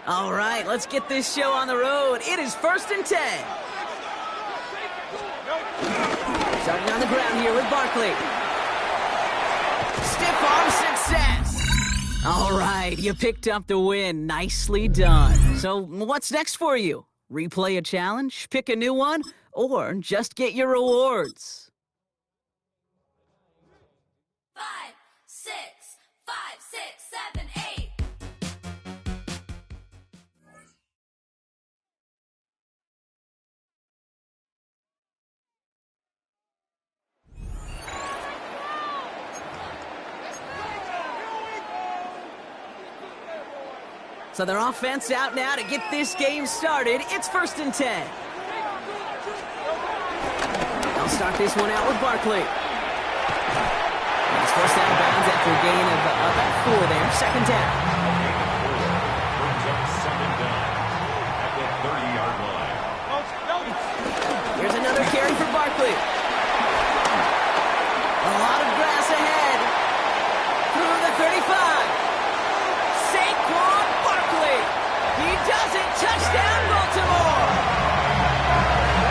All right, let's get this show on the road. It is 1st and 10. Starting on the ground here with Barkley. Stiff arm success. All right, you picked up the win. Nicely done. So what's next for you? Replay a challenge, pick a new one, or just get your rewards? 5, 6, 5, 6, 7, 8. So their offense out now to get this game started. It's 1st and 10. They'll start this one out with Barkley. He's forced out of bounds after a gain of about 4 there. 2nd down. Brings up 2nd down at the 30-yard line. Here's another carry for Barkley. A lot of grass ahead. Through the 35. Saquon Barkley. He does it. Touchdown, Baltimore.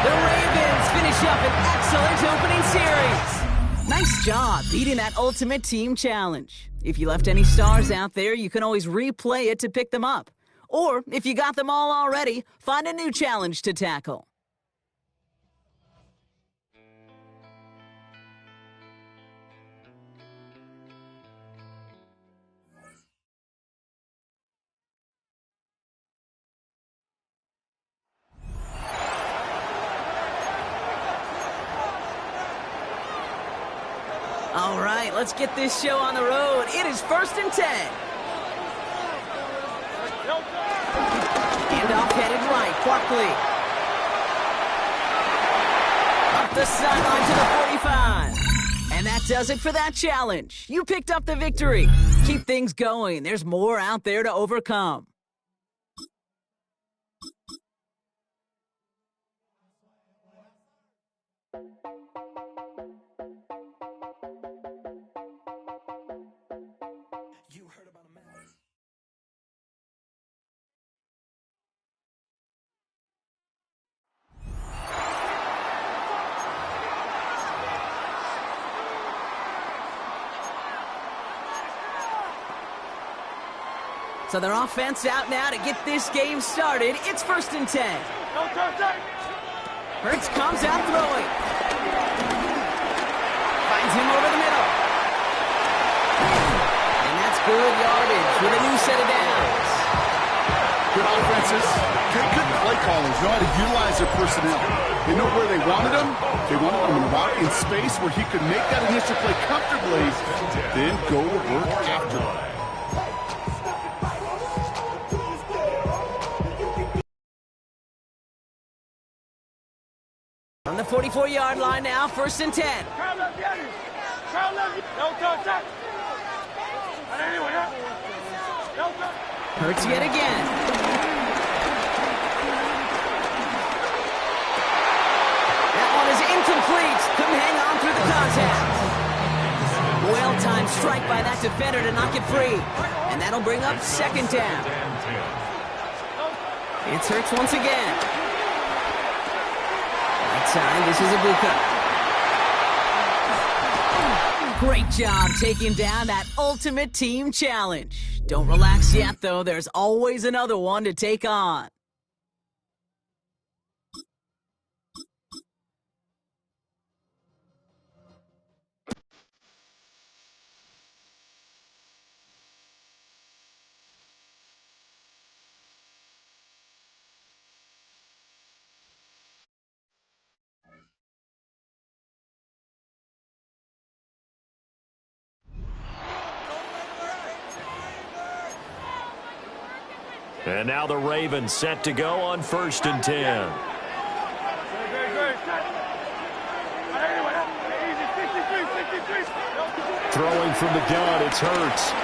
The Ravens finish up an excellent opening series. Nice job beating that Ultimate Team Challenge. If you left any stars out there, you can always replay it to pick them up. Or, if you got them all already, find a new challenge to tackle. All right, let's get this show on the road. It is 1st and 10. Handoff headed right, Barkley. Up the sideline to the 45. And that does it for that challenge. You picked up the victory. Keep things going. There's more out there to overcome. So their offense out now to get this game started. It's 1st and 10. Hurts comes out throwing. Finds him over the middle. And that's good yardage with a new set of downs. Good offenses, good play callers know how to utilize their personnel. They know where they wanted them. They wanted them in route in space where he could make that initial play comfortably, then go to work after it. On the 44-yard line now, 1st and 10. Hurts yet again. That one is incomplete. Couldn't hang on through the contact. Well-timed strike by that defender to knock it free. And that'll bring up second down. It's Hurts once again. That time, this is Ibuka. Great job taking down that ultimate team challenge. Don't relax yet, though. There's always another one to take on. And now the Ravens set to go on 1st and 10. Throwing from the gun, it's Hurts.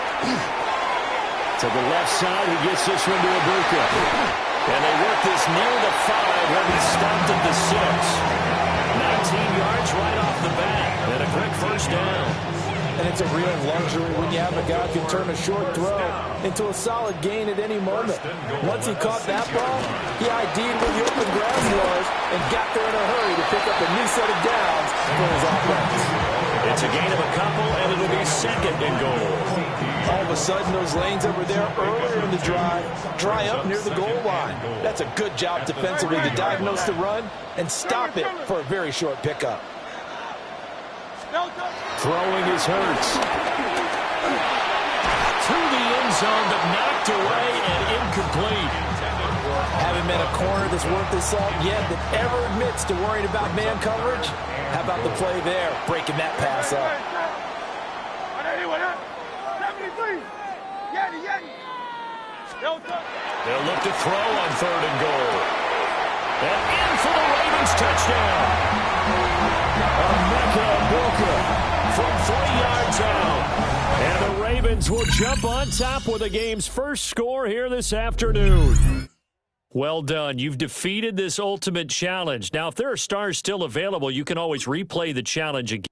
To the left side, he gets this one to Ibuka. And they work this near the 5 when he stopped at the 6. 19 yards right off the bat. And a quick first down. And it's a real luxury when you have a guy who can turn a short throw into a solid gain at any moment. Once he caught that ball, he ID'd where the open grass was and got there in a hurry to pick up a new set of downs for his offense. It's a gain of a couple, and it'll be 2nd and goal. All of a sudden, those lanes that were there earlier in the drive dry up near the goal line. That's a good job defensively to diagnose the run and stop it for a very short pickup. Throwing is Hurts. To the end zone, but knocked away and incomplete. Haven't met a corner that's worth his salt yet that ever admits to worrying about man coverage. How about the play there, breaking that pass up? They'll look to throw on 3rd and goal. And in for the Ravens touchdown. Ibuka from 3 yards out. And the Ravens will jump on top with the game's first score here this afternoon. Well done. You've defeated this ultimate challenge. Now, if there are stars still available, you can always replay the challenge again.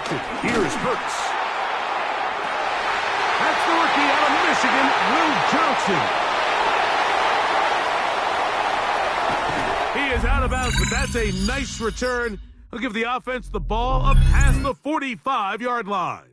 directed. Here's Hurts. That's the rookie out of Michigan, Will Johnson. He is out of bounds, but that's a nice return. He'll give the offense the ball up past the 45-yard line.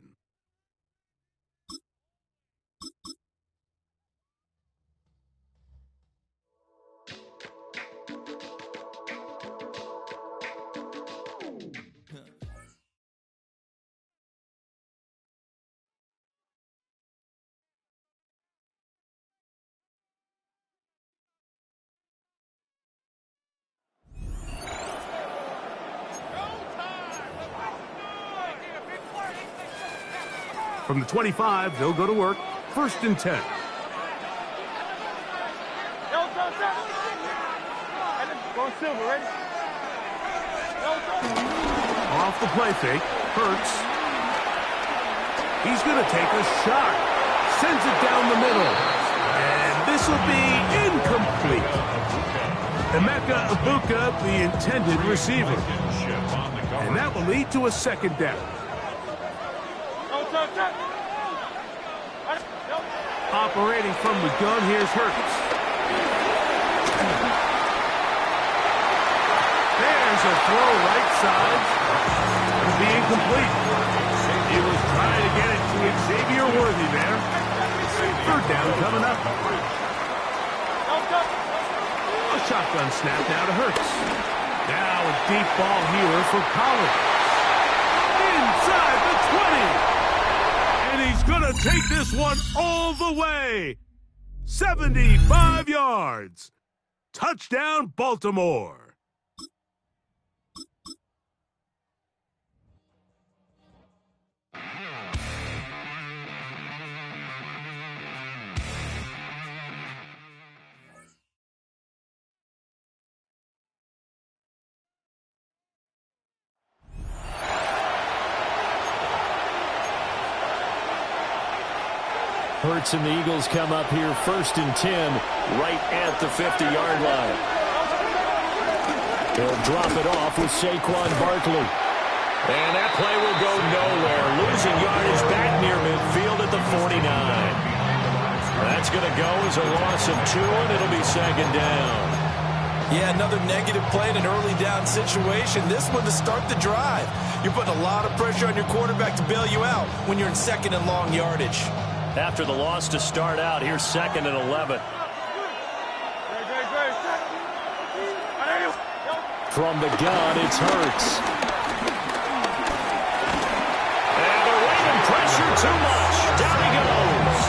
From the 25, they'll go to work. 1st and 10. Off the play fake. Hurts. He's going to take a shot. Sends it down the middle. And this will be incomplete. Emeka Ibuka, the intended receiver. And that will lead to a 2nd down. Operating from the gun, here's Hurts. There's a throw right side. It'll be incomplete. He was trying to get it to Xavier Worthy there. 3rd down coming up. A shotgun snap now to Hurts. Now a deep ball here for Collins. Inside the 20. And he's going to take this one all the way. 75 yards. Touchdown, Baltimore. Hurts and the Eagles come up here 1st and 10 right at the 50-yard line. They'll drop it off with Saquon Barkley. And that play will go nowhere. Losing yardage back near midfield at the 49. That's going to go as a loss of 2, and it'll be 2nd down. Yeah, another negative play in an early down situation. This one to start the drive. You're putting a lot of pressure on your quarterback to bail you out when you're in 2nd and long yardage. After the loss to start out, here's 2nd and 11. From the gun, it's Hurts. And they're waiting pressure too much. Down he goes.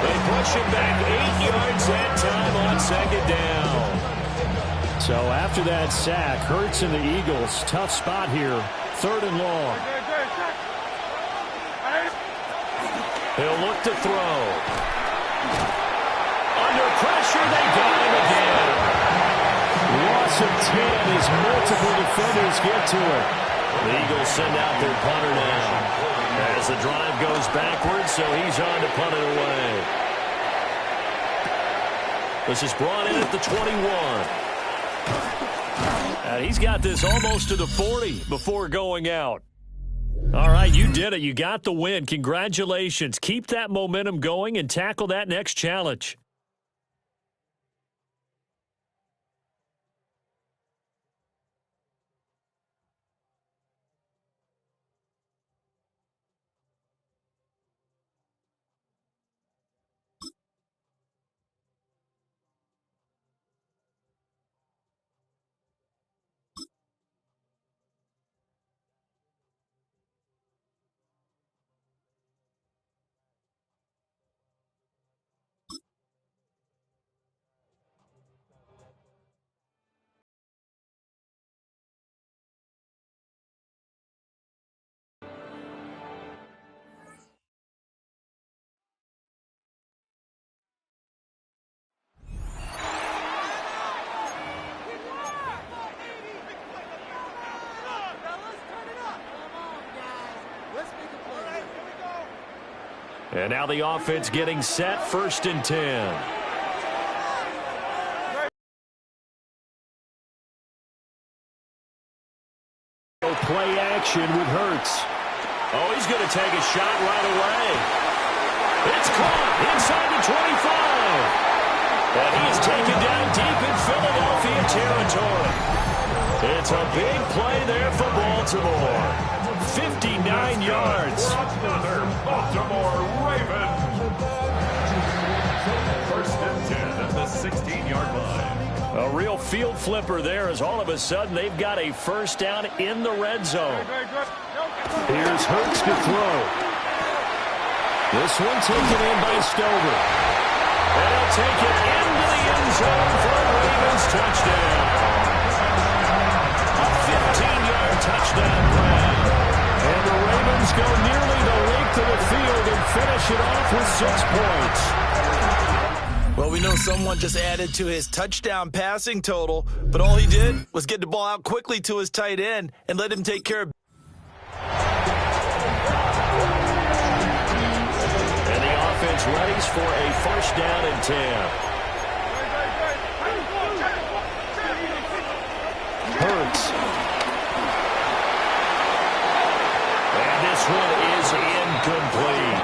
They push him back 8 yards that time on 2nd down. So after that sack, Hurts and the Eagles, tough spot here. 3rd and long. He'll look to throw. Under pressure, they got him again. Loss of 10 as multiple defenders get to it. The Eagles send out their punter now. As the drive goes backwards, so he's on to punt it away. This is brought in at the 21. And he's got this almost to the 40 before going out. All right, you did it. You got the win. Congratulations. Keep that momentum going and tackle that next challenge. And now the offense getting set, 1st and 10. Play action with Hurts. Oh, he's going to take a shot right away. It's caught inside the 25. And he is taken down deep in Philadelphia territory. It's a big play there for Baltimore. 59 yards. Another Baltimore Raven. First and 10 at the 16-yard line. A real field flipper there as all of a sudden they've got a first down in the red zone. Here's Hurts to throw. This one taken in by Stover. And he'll take it into the end zone for a Ravens touchdown. A 15-yard touchdown grab. And the Ravens go nearly the length of the field and finish it off with 6 points. Well, we know someone just added to his touchdown passing total, but all he did was get the ball out quickly to his tight end and let him take care of. And the offense readies for a first down and 10. Hurts. And this one is incomplete.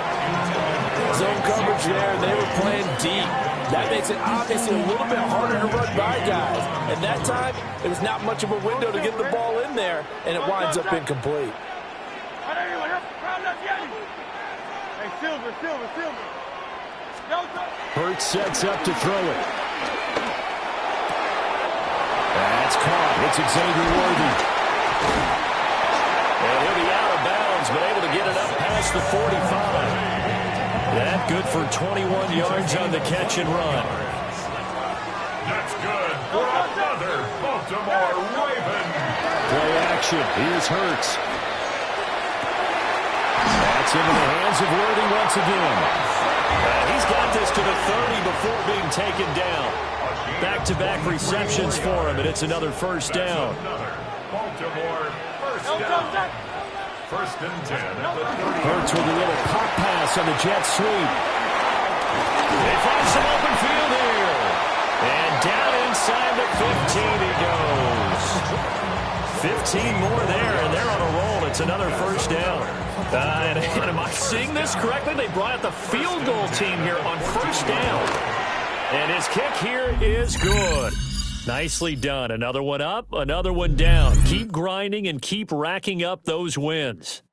Zone coverage there, they were playing deep. That makes it obviously a little bit harder to run by guys. And that time, there was not much of a window to get the ball in there, and it winds up incomplete. Hurts sets up to throw it. That's caught. It's Xavier Worthy. And he'll be out of bounds, but able to get it up past the 45. That good for 21 yards on the catch and run. That's good for another Baltimore Raven. Play action. Here's Hurts. That's into the hands of Worthy once again. He's got this to the 30 before being taken down. Back-to-back receptions for him, and it's another first down. Another Baltimore first down. First and 10 at the 30. Hurts with a little pop pass on the jet sweep. They find some open field here. And down inside the 15 he goes. 15 more there, and they're on a roll. It's another first down. And am I seeing this correctly? They brought out the field goal team here on first down. And his kick here is good. Nicely done. Another one up, another one down. Keep grinding and keep racking up those wins.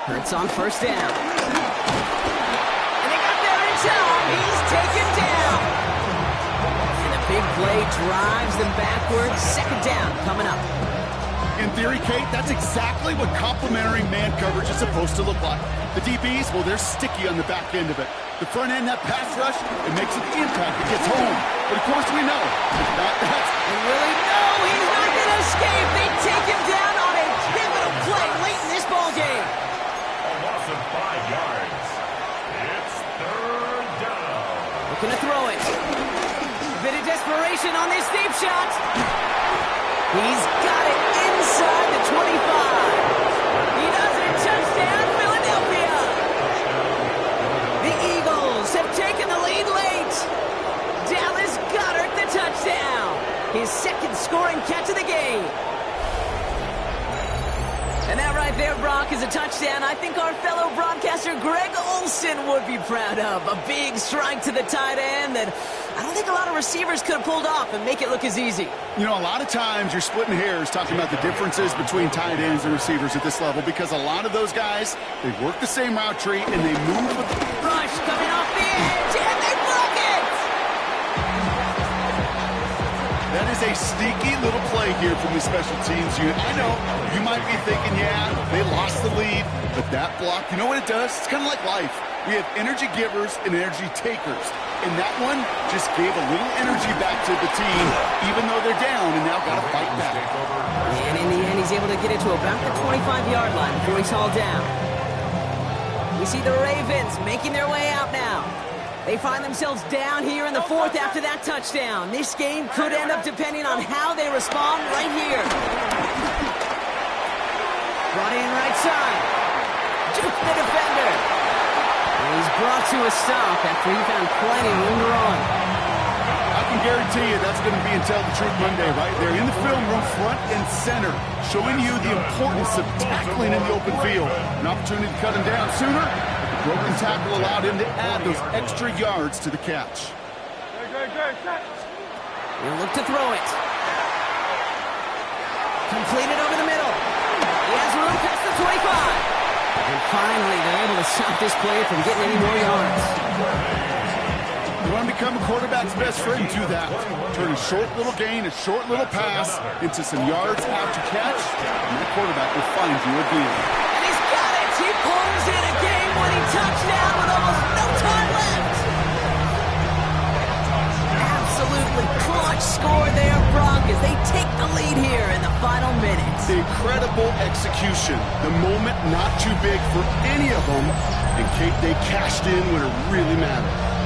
Hurts on first down. And they got there in time. He's taken down. And a big play drives them backwards. Second down coming up. In theory, Kate, that's exactly what complementary man coverage is supposed to look like. The DBs, well, they're sticky on the back end of it. The front end, that pass rush, it makes an impact. It gets home. But of course we know, if not that. They really know he's not going to escape. They take him down on a pivotal play late in this ball game. Loss of 5 yards. It's third down. Looking to throw it. Bit of desperation on this deep shot. He's got it inside the 25. He does it. Touchdown, Philadelphia. The Eagles have taken the lead late. Dallas Goedert the touchdown. His second scoring catch of the game. And that right there, Brock, is a touchdown I think our fellow broadcaster Greg Olsen would be proud of. A big strike to the tight end that I don't think a lot of receivers could have pulled off and make it look as easy. You know, a lot of times you're splitting hairs talking about the differences between tight ends and receivers at this level because a lot of those guys, they work the same route tree and they move with the rush coming off the edge, and they broke it! That is a sneaky little play here from the special teams unit. I know, you might be thinking, yeah, they lost the lead, but that block, you know what it does? It's kind of like life. We have energy givers and energy takers. And that one just gave a little energy back to the team, even though they're down and now got to fight back. And in the end, he's able to get it to about the 25-yard line before he's hauled down. We see the Ravens making their way out now. They find themselves down here in the fourth after that touchdown. This game could end up depending on how they respond right here. Brought in right side. Juke the defender. And he's brought to a stop after he found plenty of room to run. I can guarantee you that's going to be in Tell the Truth Monday right there in the film room, front and center, showing you the importance of tackling in the open field. An opportunity to cut him down sooner. Broken tackle allowed him to add those extra yards to the catch. He'll look to throw it. Completed over the middle. He has room past the 25. And finally, they're able to stop this play from getting any more yards. You want to become a quarterback's best friend, do that. Turn a short little gain, a short little pass into some yards after catch, and that quarterback will find you again. And he's got it! He pulls in a game-winning touchdown with almost no time left! Absolutely clutch score there, Brock, as they take the lead here in the final minutes. Incredible execution. The moment not too big for any of them, and Kate, they cashed in when it really mattered.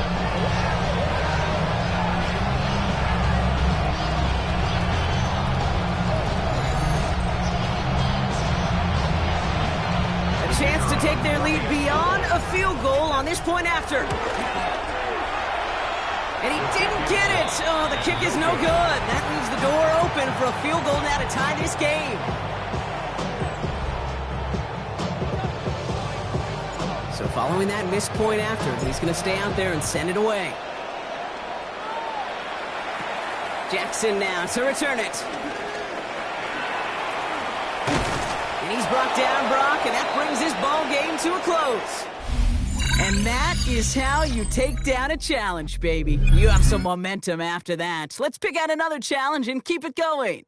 Chance to take their lead beyond a field goal on this point after. And he didn't get it. Oh, the kick is no good. That leaves the door open for a field goal now to tie this game. So following that missed point after, he's going to stay out there and send it away. Jackson now to return it. And he's brought down, Brock, and that brings this ball game to a close. And that is how you take down a challenge, baby. You have some momentum after that. Let's pick out another challenge and keep it going.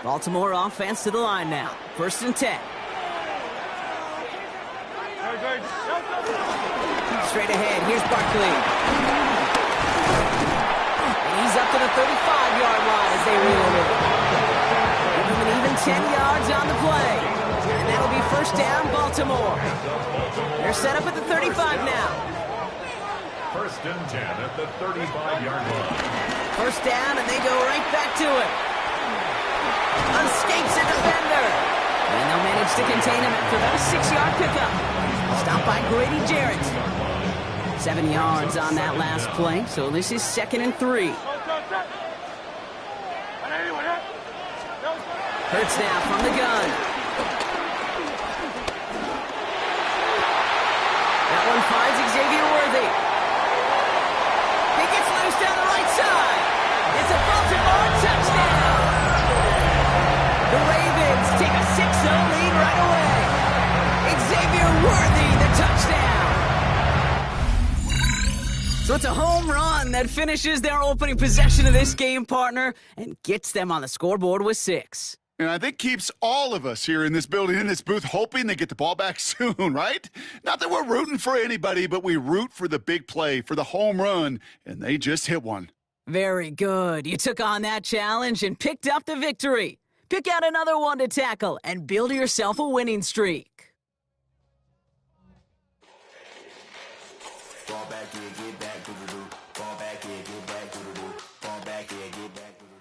Baltimore offense to the line now. 1st and 10. Straight ahead, here's Barkley. And he's up to the 35-yard line as they reel it in. Give him an even 10 yards on the play. And that'll be be first down, Baltimore. They're set up at the 35 now. First and 10 at the 35-yard line. First down, and they go right back to it. Escapes a defender. And they'll manage to contain him after about a 6-yard pickup. Stopped by Grady Jarrett. 7 yards on that last play, so this is 2nd and 3. Hurts now from the gun. That one finds Xavier Worthy. He gets loose down the right side. It's a Baltimore touchdown. The Ravens take a 6-0 lead right away. Xavier Worthy, the touchdown. So it's a home run that finishes their opening possession of this game, partner, and gets them on the scoreboard with 6. And I think keeps all of us here in this building, in this booth, hoping they get the ball back soon, right? Not that we're rooting for anybody, but we root for the big play, for the home run, and they just hit one. Very good. You took on that challenge and picked up the victory. Pick out another one to tackle and build yourself a winning streak. Fall back here, get back, doo-doo-doo. Fall back here, get back, doo-doo-doo. Fall back here, get back, doo-doo-doo.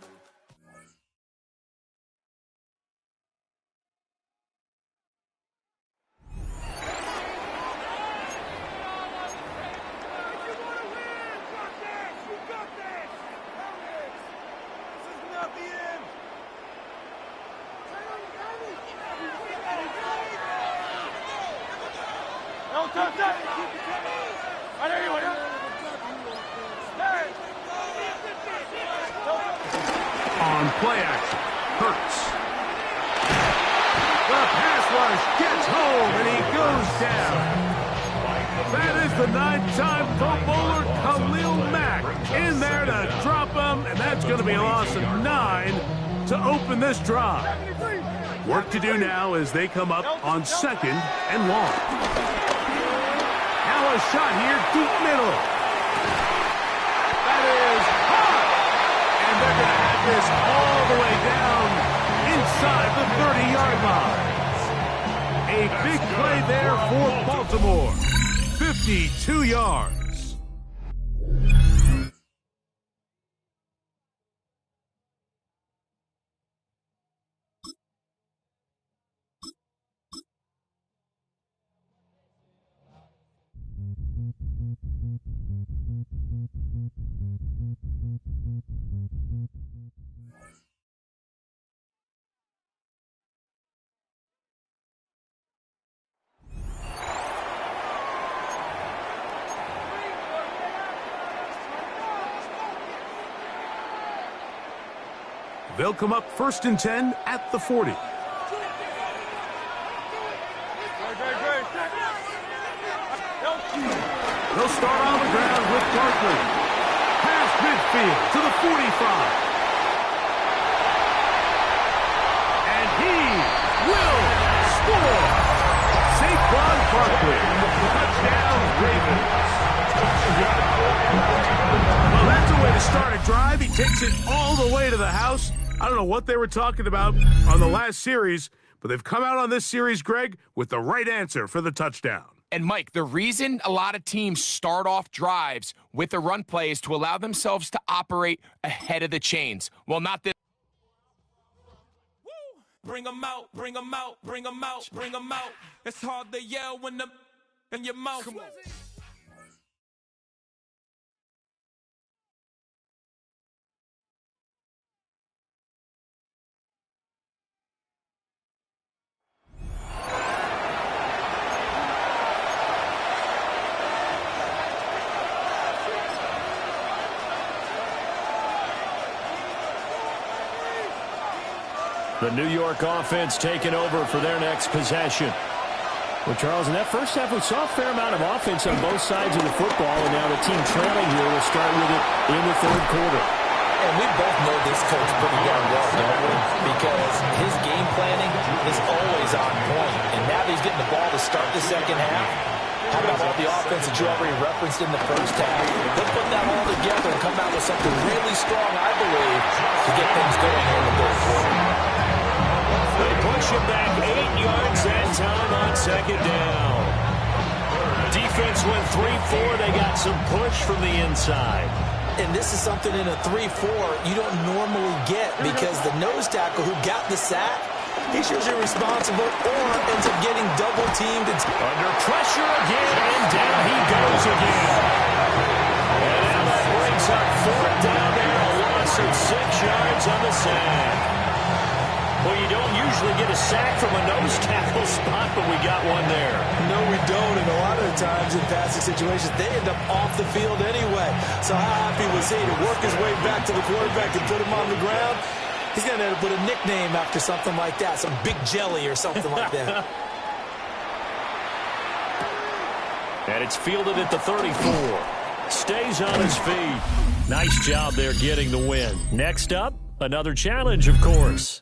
On play action, Hurts. The pass rush gets home, and he goes down. That is the 9-time Pro Bowler Khalil Mack in there to drop him, and that's going to be a loss of 9 to open this drive. Work to do now as they come up on 2nd and long. Now a shot here, deep middle. That is hot! And they're going to have this all the way down inside the 30-yard line. A big play there for Baltimore. 52 yards. They'll come up 1st and 10 at the 40. They'll start on the ground with Barkley. Past midfield to the 45. And he will score. Saquon Barkley. Touchdown, Ravens. Well, that's a way to start a drive. He takes it all the way to the house. I don't know what they were talking about on the last series, but they've come out on this series, Greg, with the right answer for the touchdown. And, Mike, the reason a lot of teams start off drives with a run play is to allow themselves to operate ahead of the chains. Well, not this. Bring them out, bring them out, bring them out, bring them out. It's hard to yell when the in your mouth. Come on. The New York offense taking over for their next possession. Well, Charles, in that first half, we saw a fair amount of offense on both sides of the football, and now the team trailing here will start with it in the 3rd quarter. And we both know this coach pretty darn well, don't we? Because his game planning is always on point. And now that he's getting the ball to start the 2nd half, how about all the offense that you already referenced in the first half? They'll put that all together and come out with something really strong, I believe, to get things going here in the 3rd quarter. They push him back 8 yards reset time on second down. Defense went 3-4. They got some push from the inside. And this is something in a 3-4 you don't normally get because the nose tackle who got the sack, he's usually responsible or ends up getting double-teamed. Under pressure again, and down he goes again. And now that brings up fourth down there, a loss of 6 yards on the sack. Well, you don't usually get a sack from a nose tackle spot, but we got one there. No, we don't, and a lot of the times in passing situations, they end up off the field anyway. So how happy was he to work his way back to the quarterback and put him on the ground? He's going to end up with a nickname after something like that, some Big Jelly or something like that. And it's fielded at the 34. Stays on his feet. Nice job there getting the win. Next up, another challenge, of course.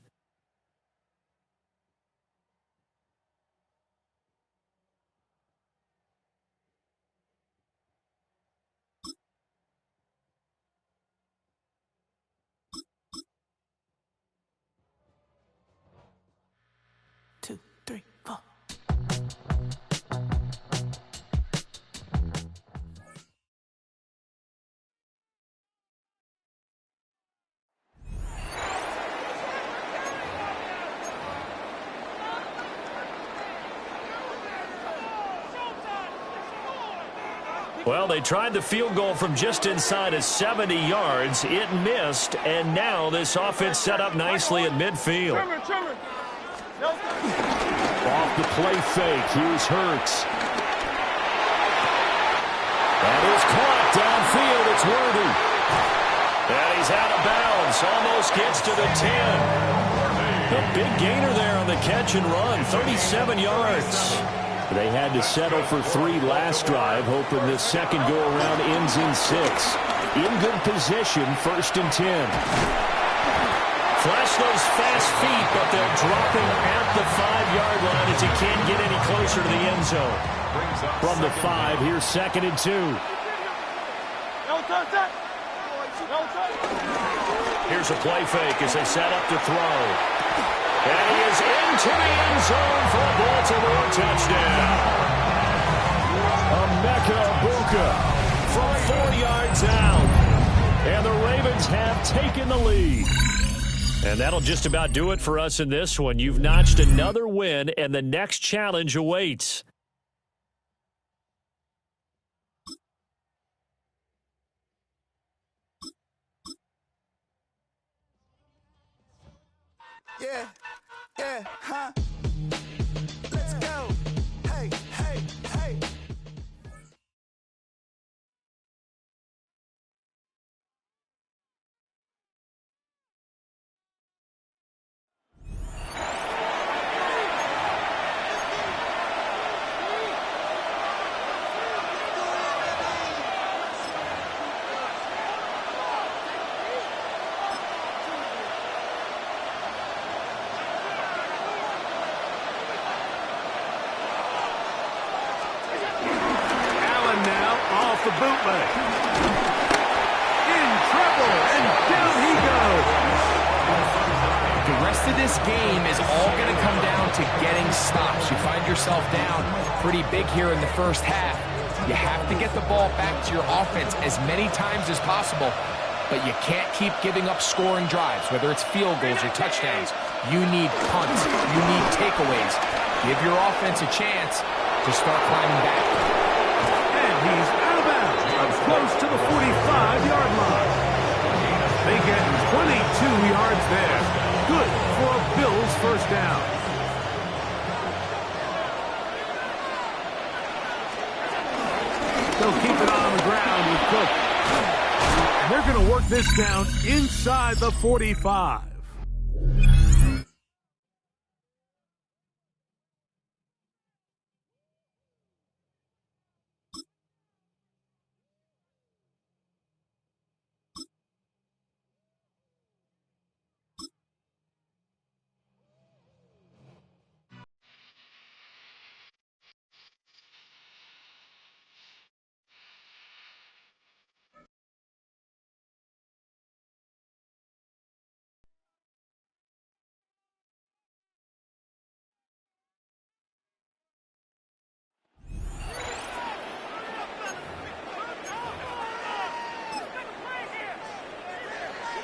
Well, they tried the field goal from just inside of 70 yards. It missed, and now this offense set up nicely at midfield. Off the play fake. Here's Hurts. That is caught downfield. It's Worthy. And he's out of bounds. Almost gets to the 10. A big gainer there on the catch and run. 37 yards. They had to settle for 3 last drive, hoping this second go-around ends in 6. In good position, 1st and 10. Flash those fast feet, but they'll drop him at the 5-yard line as he can't get any closer to the end zone. From the 5, here's 2nd and 2. Here's a play fake as they set up to throw. And he is into the end zone for a Baltimore touchdown. Emeka Egbuka from 4 yards out. And the Ravens have taken the lead. And that'll just about do it for us in this one. You've notched another win, and the next challenge awaits. Yeah, yeah, huh? Let's go. Hey, hey, hey. The bootleg. In trouble, and down he goes. The rest of this game is all going to come down to getting stops. You find yourself down pretty big here in the first half. You have to get the ball back to your offense as many times as possible, but you can't keep giving up scoring drives, whether it's field goals or touchdowns. You need punts. You need takeaways. Give your offense a chance to start climbing back. And he's out of bounds, close to the 45-yard line. They get 22 yards there. Good for a Bills first down. They'll keep it on the ground with Cook. They're going to work this down inside the 45.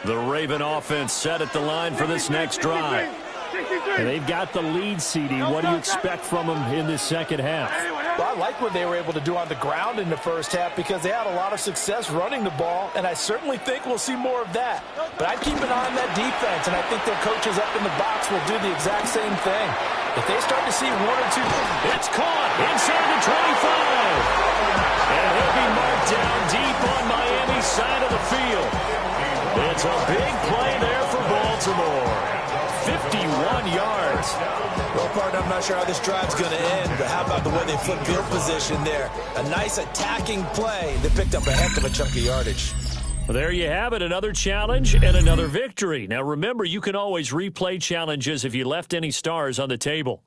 The Raven offense set at the line for this next drive. And they've got the lead, CD. What do you expect from them in this second half? Well, I like what they were able to do on the ground in the first half because they had a lot of success running the ball, and I certainly think we'll see more of that. But I'd keep an eye on that defense, and I think their coaches up in the box will do the exact same thing. If they start to see one or two... It's caught inside the 25. And he'll be marked down deep on Miami's side of the field. It's a big play there for Baltimore. 51 yards. Well, partner, I'm not sure how this drive's going to end, but how about the way they flip field position there? A nice attacking play that picked up a heck of a chunk of yardage. Well, there you have it, another challenge and another victory. Now, remember, you can always replay challenges if you left any stars on the table.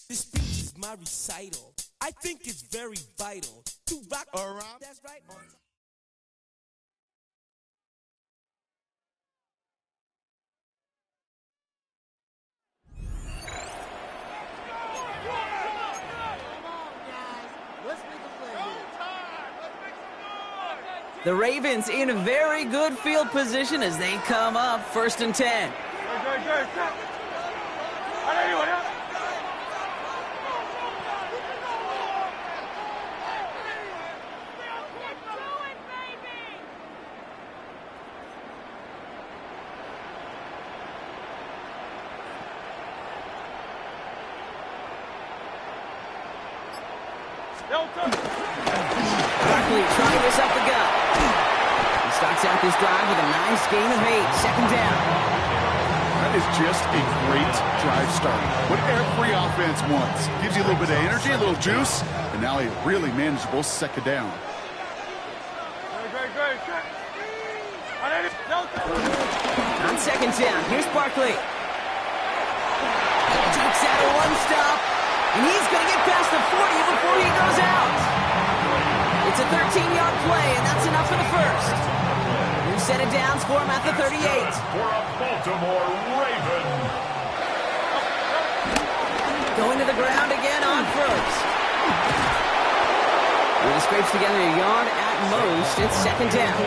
This speech is my recital. I think it's very vital to rock around. That's right. The Ravens in a very good field position as they come up 1st and 10. Barkley trying this up the gut. He starts out this drive with a nice gain of 8. Second down. That is just a great drive start. What every offense wants. Gives you a little bit of energy, a little juice, and now a really manageable second down. On second down, here's Barkley. Takes out a one-stop, and he's going to get past the 40 before he goes out. It's a 13-yard play, and that's enough for the first. New set of downs for him at the 38. For a Baltimore Raven. Going to the ground again on first. He scrapes together a yard at most. It's second down.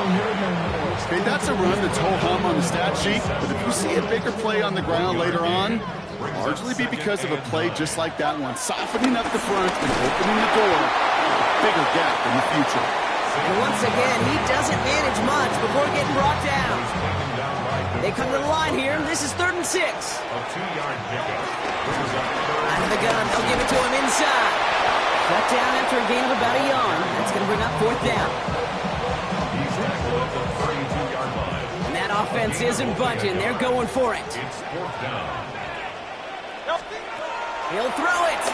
Okay, that's a run that's ho-hum on the stat sheet, but if you see a bigger play on the ground later on, largely be because of a play just like that one, softening up the front and opening the door, a bigger gap in the future. And once again, he doesn't manage much before getting brought down. They come to the line here. This is 3rd and 6. A 2-yard pickup. Out of the gun, they'll give it to him inside. Cut down after a gain of about a yard. That's going to bring up 4th down. He's tackled at the 32-yard line. And that offense isn't budging. They're going for it. It's 4th down. He'll throw it.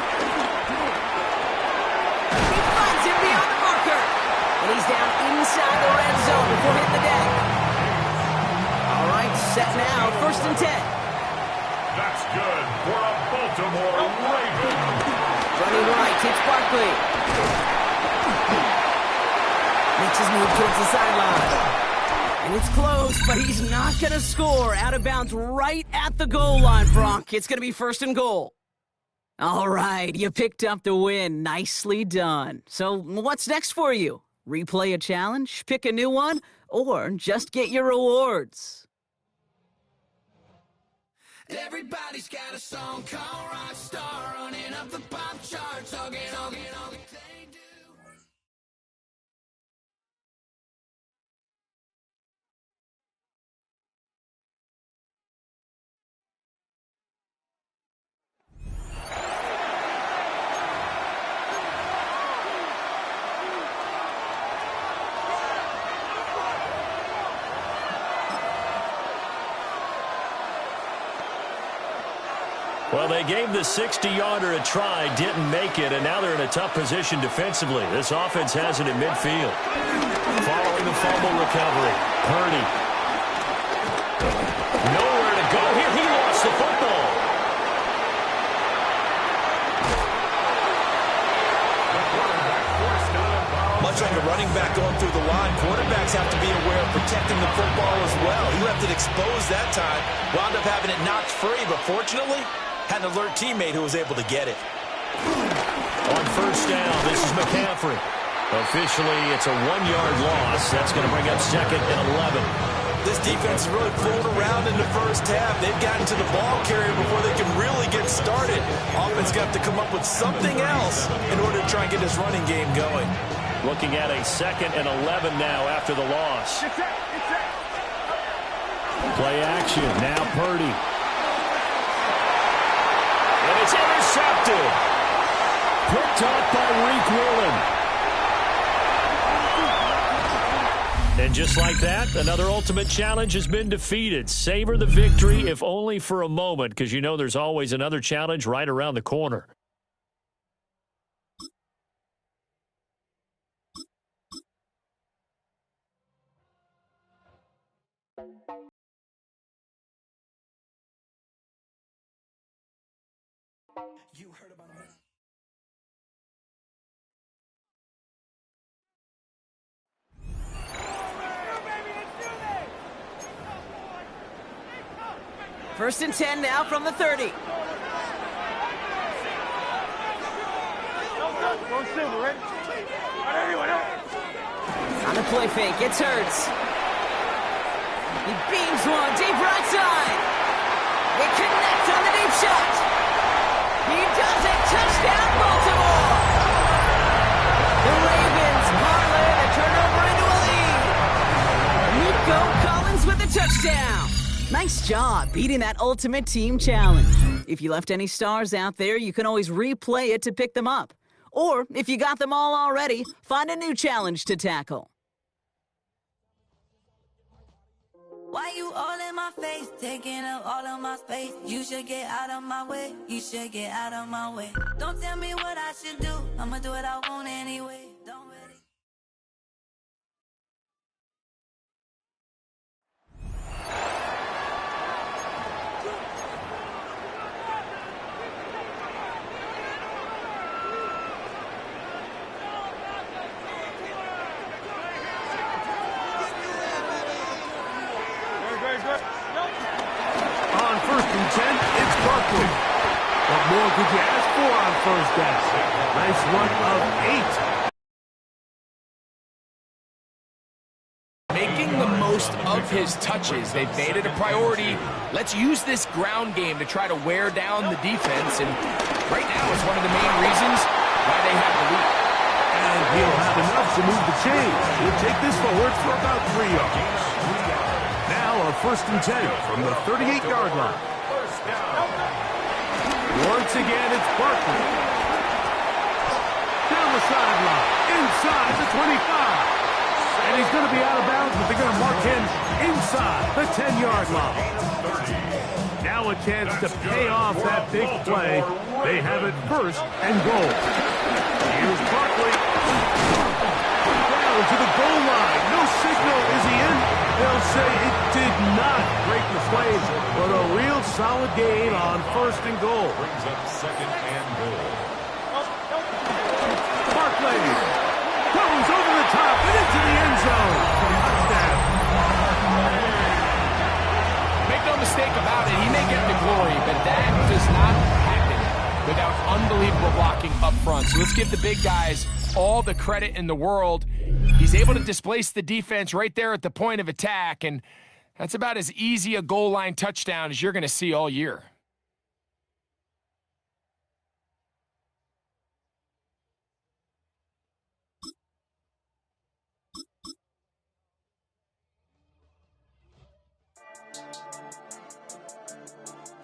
He finds him beyond the marker. And he's down inside the red zone before hitting the deck. All right, set now. 1st and 10. That's good for a Baltimore Raven. Running right, it's Barkley. Makes his move towards the sideline. And it's close, but he's not going to score. Out of bounds right at the goal line, Bronk. It's going to be 1st and goal. All right, you picked up the win. Nicely done. So what's next for you? Replay a challenge, pick a new one, or just get your rewards? Everybody's got a song called Rockstar, running up the pop charts. All get they do. Well, Well, they gave the 60-yarder a try, didn't make it, and now they're in a tough position defensively. This offense has it in midfield. Following the fumble recovery, Purdy. Nowhere to go here. He lost the football. Much like a running back going through the line, quarterbacks have to be aware of protecting the football as well. He left it exposed that time, wound up having it knocked free, but fortunately, had an alert teammate who was able to get it. On first down, this is McCaffrey. Officially, it's a 1-yard loss. That's going to bring up 2nd and 11. This defense has really fooled around in the first half. They've gotten to the ball carrier before they can really get started. Offense got to come up with something else in order to try and get this running game going. Looking at a 2nd and 11 now after the loss. Play action. Now Purdy. And it's intercepted. Picked up by Reek Whelan. And just like that, another ultimate challenge has been defeated. Savor the victory, if only for a moment, because you know there's always another challenge right around the corner. You heard about me. First and 10 now from the 30. On the play fake, it's Hurts. He beams one deep right side. It connects on the deep shot. He does it. Touchdown, Baltimore. The Ravens parlay the turnover into a lead. Nico Collins with the touchdown. Nice job beating that ultimate team challenge. If you left any stars out there, you can always replay it to pick them up. Or, if you got them all already, find a new challenge to tackle. Why you all in my face, taking up all of my space? You should get out of my way, you should get out of my way. Don't tell me what I should do, I'ma do what I want anyway. Don't really... On 1st and 10, it's Barkley. What more could you ask for on first down? Nice run of 8. Making the most of his touches. They've made it a priority. Let's use this ground game to try to wear down the defense. And right now, it's one of the main reasons why they have the lead. And he'll have enough to move the chains. He'll take this forward for about 3 yards. Now a 1st and 10 from the 38-yard line. Once again, it's Barkley. Down the sideline, inside the 25. And he's going to be out of bounds, but they're going to mark him inside the 10-yard line. Now a chance to pay off that big play. They have it 1st and goal. Here's Barkley. Down to the goal line. No signal. Is he in? They'll say it did not break the plays, but a real solid gain on 1st and goal. Brings up 2nd and goal. Barkley goes over the top and into the end zone. Touchdown. Make no mistake about it, he may get the glory, but that does not happen without unbelievable blocking up front. So let's give the big guys all the credit in the world. He's able to displace the defense right there at the point of attack, and that's about as easy a goal line touchdown as you're going to see all year.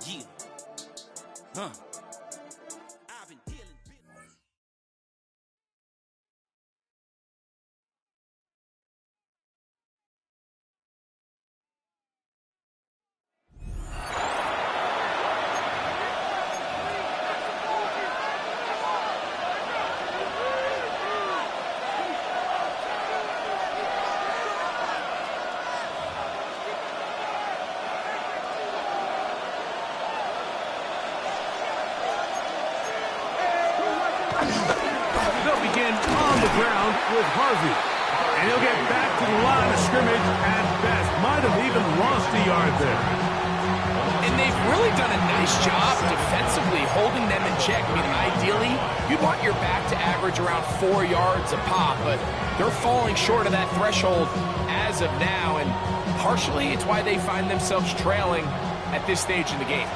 Yeah. Huh. I've been dealing. They'll begin on the ground with Harvey. And he'll get back to the line of scrimmage at best. Might have even lost a yard there. And they've really done a nice job defensively holding them in check. I mean, ideally, you'd want your back to average around 4 yards a pop, but they're falling short of that threshold as of now, and partially it's why they find themselves trailing at this stage in the game.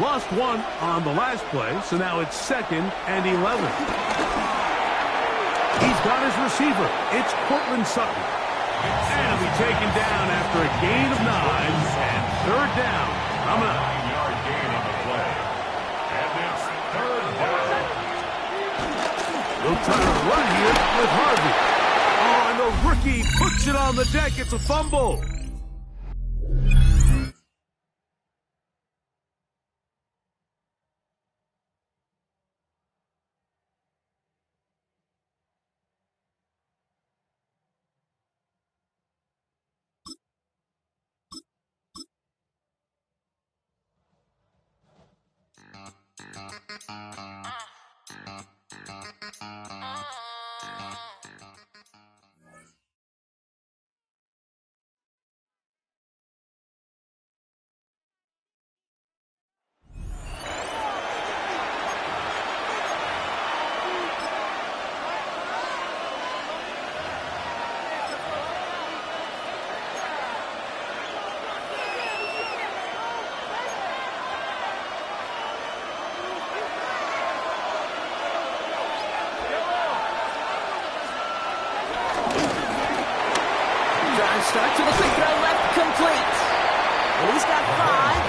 Lost one on the last play, so now it's 2nd and 11. He's got his receiver. It's Cortland Sutton. And he'll be taken down after a gain of 9 and 3rd down. Coming up. 9-yard gain on the play. And it's 3rd down. They'll try to run here with Harvey. Oh, and the rookie puts it on the deck. It's a fumble. Start to the quick throw left, complete. Well, he's got 5,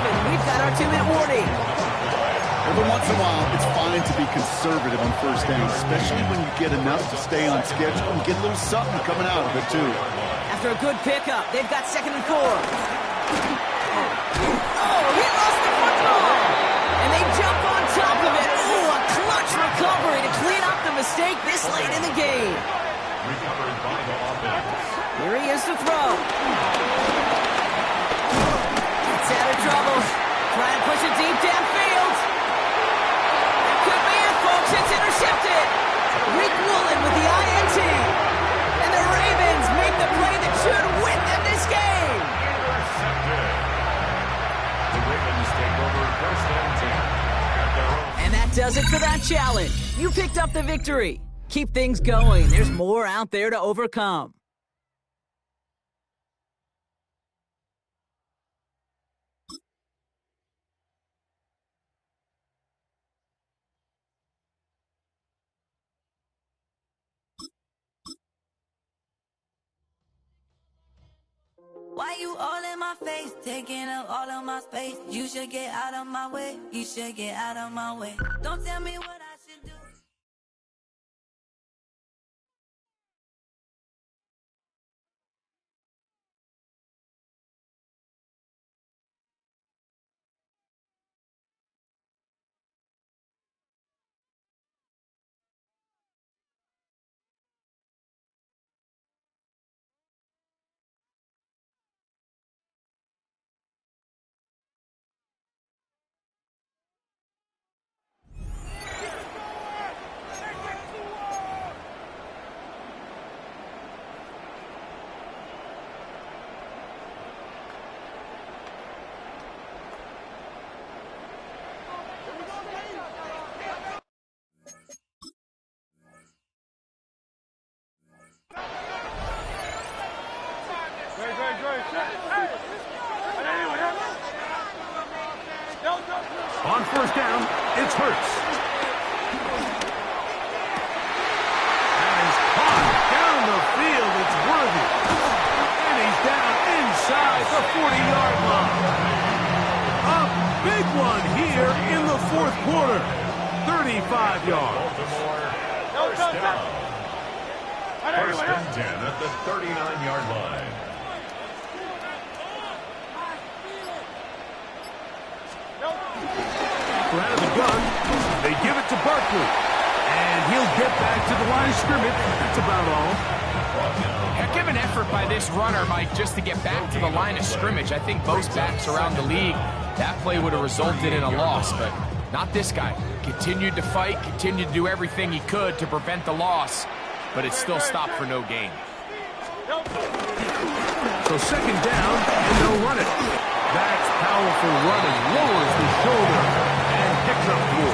and we've got our 2-minute warning. Every once in a while, it's fine to be conservative on 1st down, especially when you get enough to stay on schedule and get a little something coming out of it, too. After a good pickup, they've got 2nd and 4. Oh, he lost the football! And they jump on top of it. Oh, a clutch recovery to clean up the mistake this late in the game. Recovered by the offense. Here he is to throw. It's out of trouble. Try and push it deep downfield. That could be it, folks. It's intercepted. Rick Woolen with the INT. And the Ravens make the play that should win them this game. Intercepted. The Ravens take over 1st and 10. And that does it for that challenge. You picked up the victory. Keep things going. There's more out there to overcome. Why you all in my face, taking up all of my space? You should get out of my way. You should get out of my way. Don't tell me what I should do. On 1st down, it's Hurts. And he's caught down the field. It's Worthy. And he's down inside the 40-yard line. A big one here in the 4th quarter. 35 yards. Baltimore, 1st down. 1st and 10 at the 39-yard line. Out of the gun, they give it to Barkley. And he'll get back to the line of scrimmage. That's about all. Heck of an effort by this runner, Mike, just to get back to the line of scrimmage. I think most backs around the league, that play would have resulted in a loss, but Not this guy. Continued to fight, continued to do everything he could to prevent the loss, but it still stopped for no gain. So second down, and they'll run it. That's powerful running. Lowers the shoulder and picks up 4.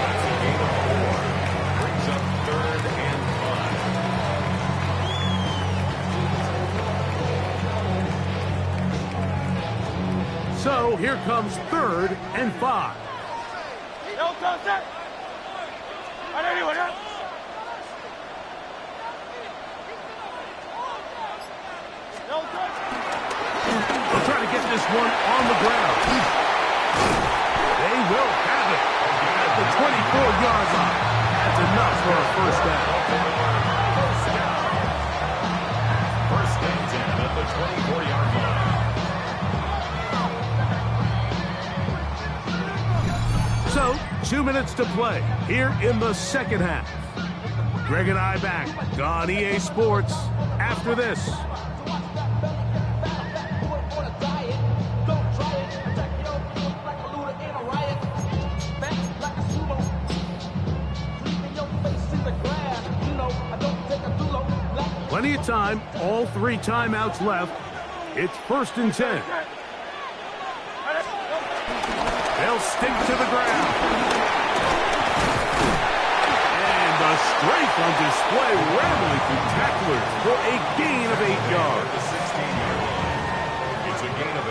That's a gain of 4. Brings up 3rd and 5. So here comes 3rd and 5. They'll try to get this one on the ground. They will have it at the 24-yard line. That's enough for a first down. First and 10 at the 24-yard line. So, 2 minutes to play here in the second half. Greg and I back on EA Sports after this. Plenty of time, all 3 timeouts left. It's 1st and 10. They'll stick to the ground. And the strength on display, rambling through tacklers for a gain of 8 yards. The 16-yard line. It's a gain of 8.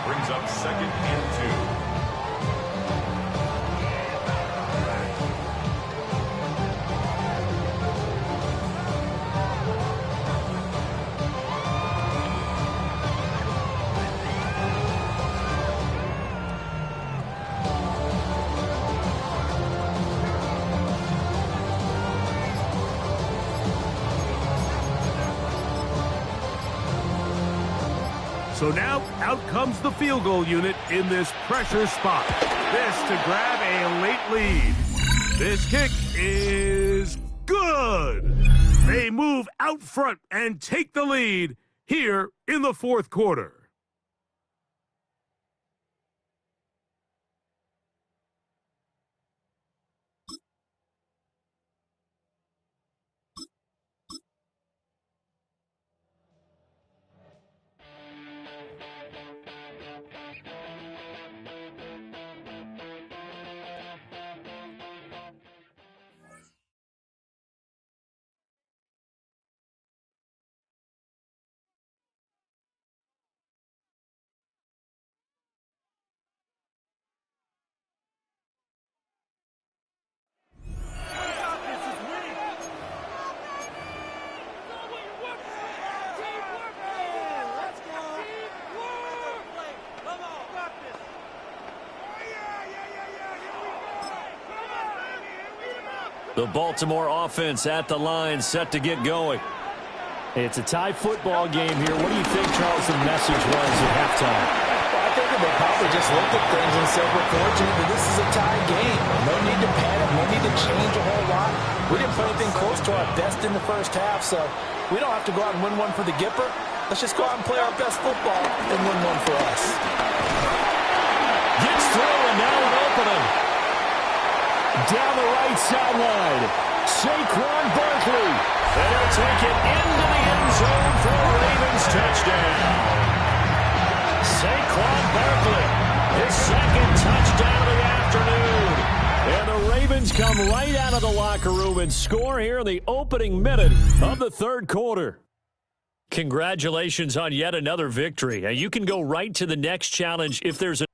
Brings up 2nd and 2. So now, out comes the field goal unit in this pressure spot. This to grab a late lead. This kick is good. They move out front and take the lead here in the 4th quarter. The Baltimore offense at the line, set to get going. It's a tie football game here. What do you think, Charles, the message was at halftime? Well, I think they probably just looked at things and said, we're fortunate that this is a tie game. No need to panic, no need to change a whole lot. We didn't play anything close to our best in the first half, so we don't have to go out and win one for the Gipper. Let's just go out and play our best football and win one for us. Gets through, and now an opening. Down the right sideline, Saquon Barkley. And he'll take it into the end zone for a Ravens touchdown. Saquon Barkley, his 2nd touchdown of the afternoon. And the Ravens come right out of the locker room and score here in the opening minute of the 3rd quarter. Congratulations on yet another victory. Now you can go right to the next challenge if there's a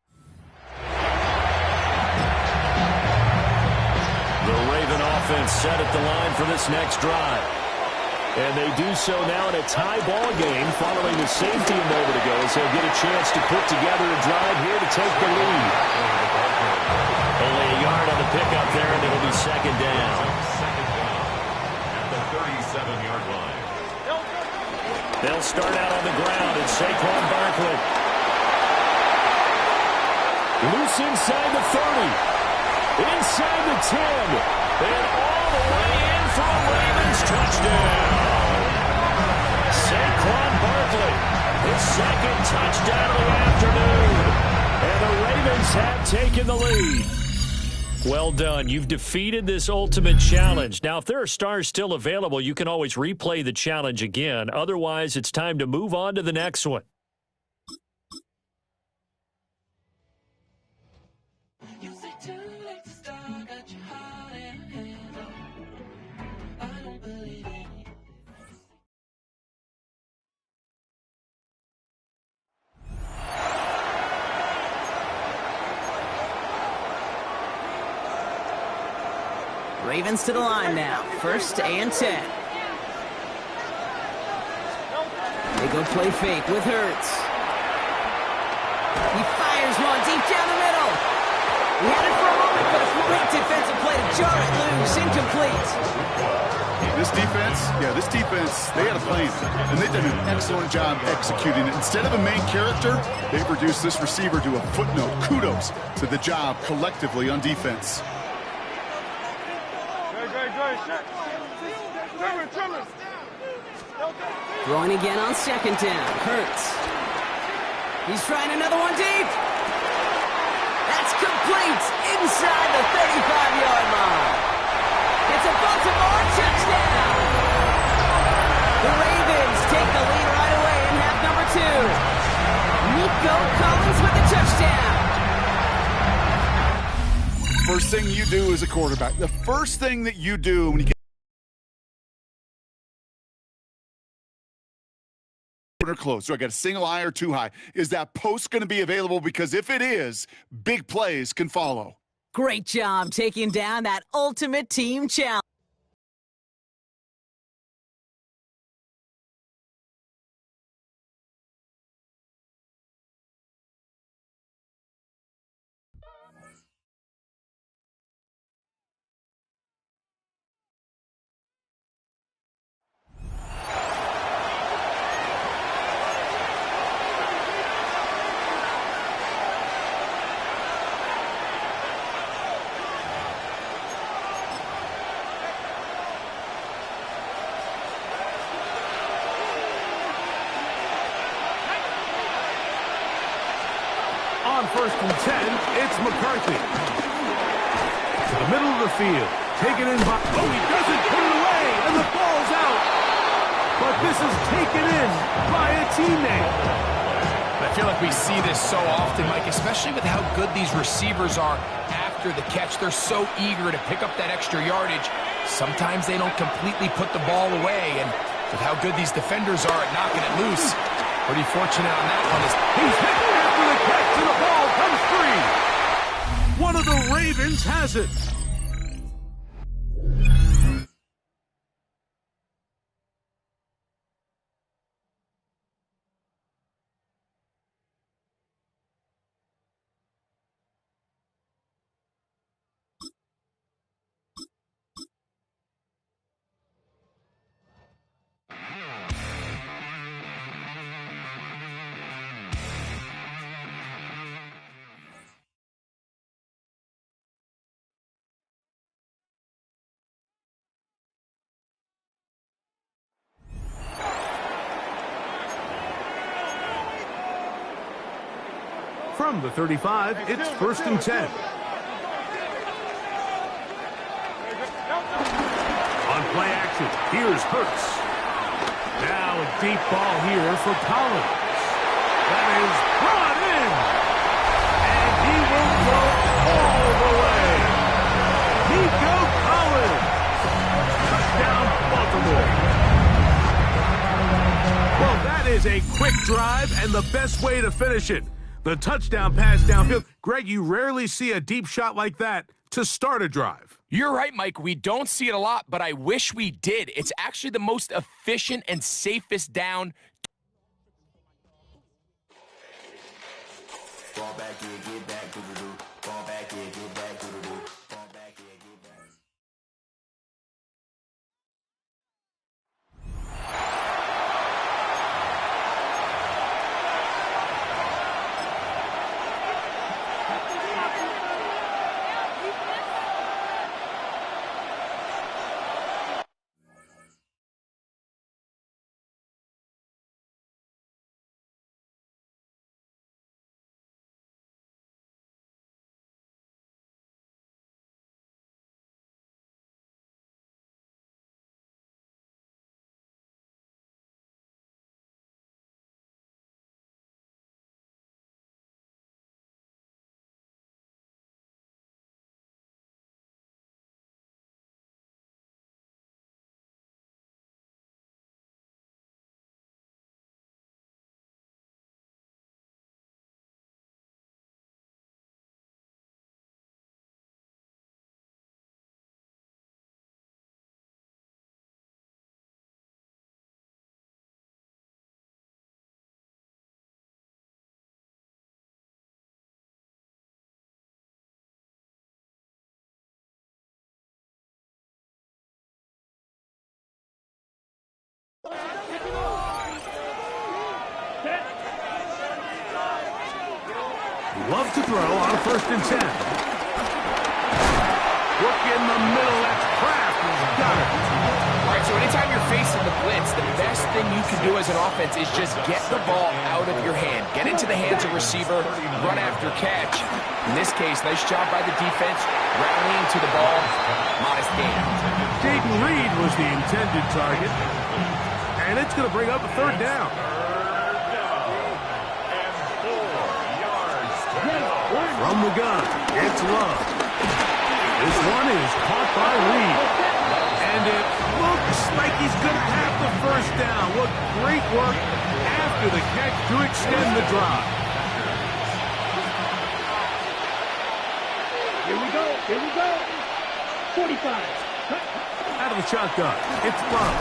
offense set at the line for this next drive. And they do so now in a tie ball game following the safety a moment ago, so they'll get a chance to put together a drive here to take the lead. Only a yard on the pickup there, and it'll be 2nd down. Second down at the 37-yard line. They'll start out on the ground, and Saquon Barkley. Loose inside the 30. Inside the 10. And all the way in for a Ravens touchdown. Saquon Barkley, his 2nd touchdown of the afternoon. And the Ravens have taken the lead. Well done. You've defeated this ultimate challenge. Now, if there are stars still available, you can always replay the challenge again. Otherwise, it's time to move on to the next one. Ravens to the line now. First and 10. They go play fake with Hurts. He fires one deep down the middle. He had it for a moment, but a great defensive play to jar it loose. Incomplete. This defense, they had a plan, and they've done an excellent job executing it. Instead of a main character, they've reduced this receiver to a footnote. Kudos to the job collectively on defense. Throwing again on second down. Hurts. He's trying another one deep. That's complete inside the 35-yard line. It's a Baltimore touchdown. The Ravens take the lead right away in half number 2. Nico Collins with the touchdown. First thing you do as a quarterback, the first thing that you do when you get or close, so I got a single high or two high, is that post going to be available? Because if it is, big plays can follow. Great job taking down that ultimate team challenge. On first and 10, it's McCarthy. To the middle of the field. Taken in by... Oh, he doesn't put it away, and the ball's out. But this is taken in by a teammate. I feel like we see this so often, Mike, especially with how good these receivers are after the catch. They're so eager to pick up that extra yardage. Sometimes they don't completely put the ball away, and with how good these defenders are at knocking it loose, pretty fortunate on that one. He's hit after the catch, and the ball comes free. One of the Ravens has it. From the 35, it's first and 10. On play action, here's Hurts. Now a deep ball here for Collins. That is brought in. And he will go all the way. Nico Collins. Touchdown, Baltimore. Well, that is a quick drive and the best way to finish it. The touchdown pass downfield. Greg, you rarely see a deep shot like that to start a drive. You're right, Mike. We don't see it a lot, but I wish we did. It's actually the most efficient and safest down. Fall back, get back, fall back, get back, Love to throw on 1st and 10. Look in the middle. That's Kraft. He's got it. All right, so anytime you're facing the blitz, the best thing you can do as an offense is just get the ball out of your hand. Get into the hands of receiver, run after catch. In this case, nice job by the defense, rallying to the ball. Modest gain. Jaden Reed was the intended target. And it's going to bring up a 3rd down. From the gun, it's Love. This one is caught by Reed. And it looks like he's going to have the 1st down. What great work after the catch to extend the drive. Here we go. 45. Out of the shotgun, it's Love.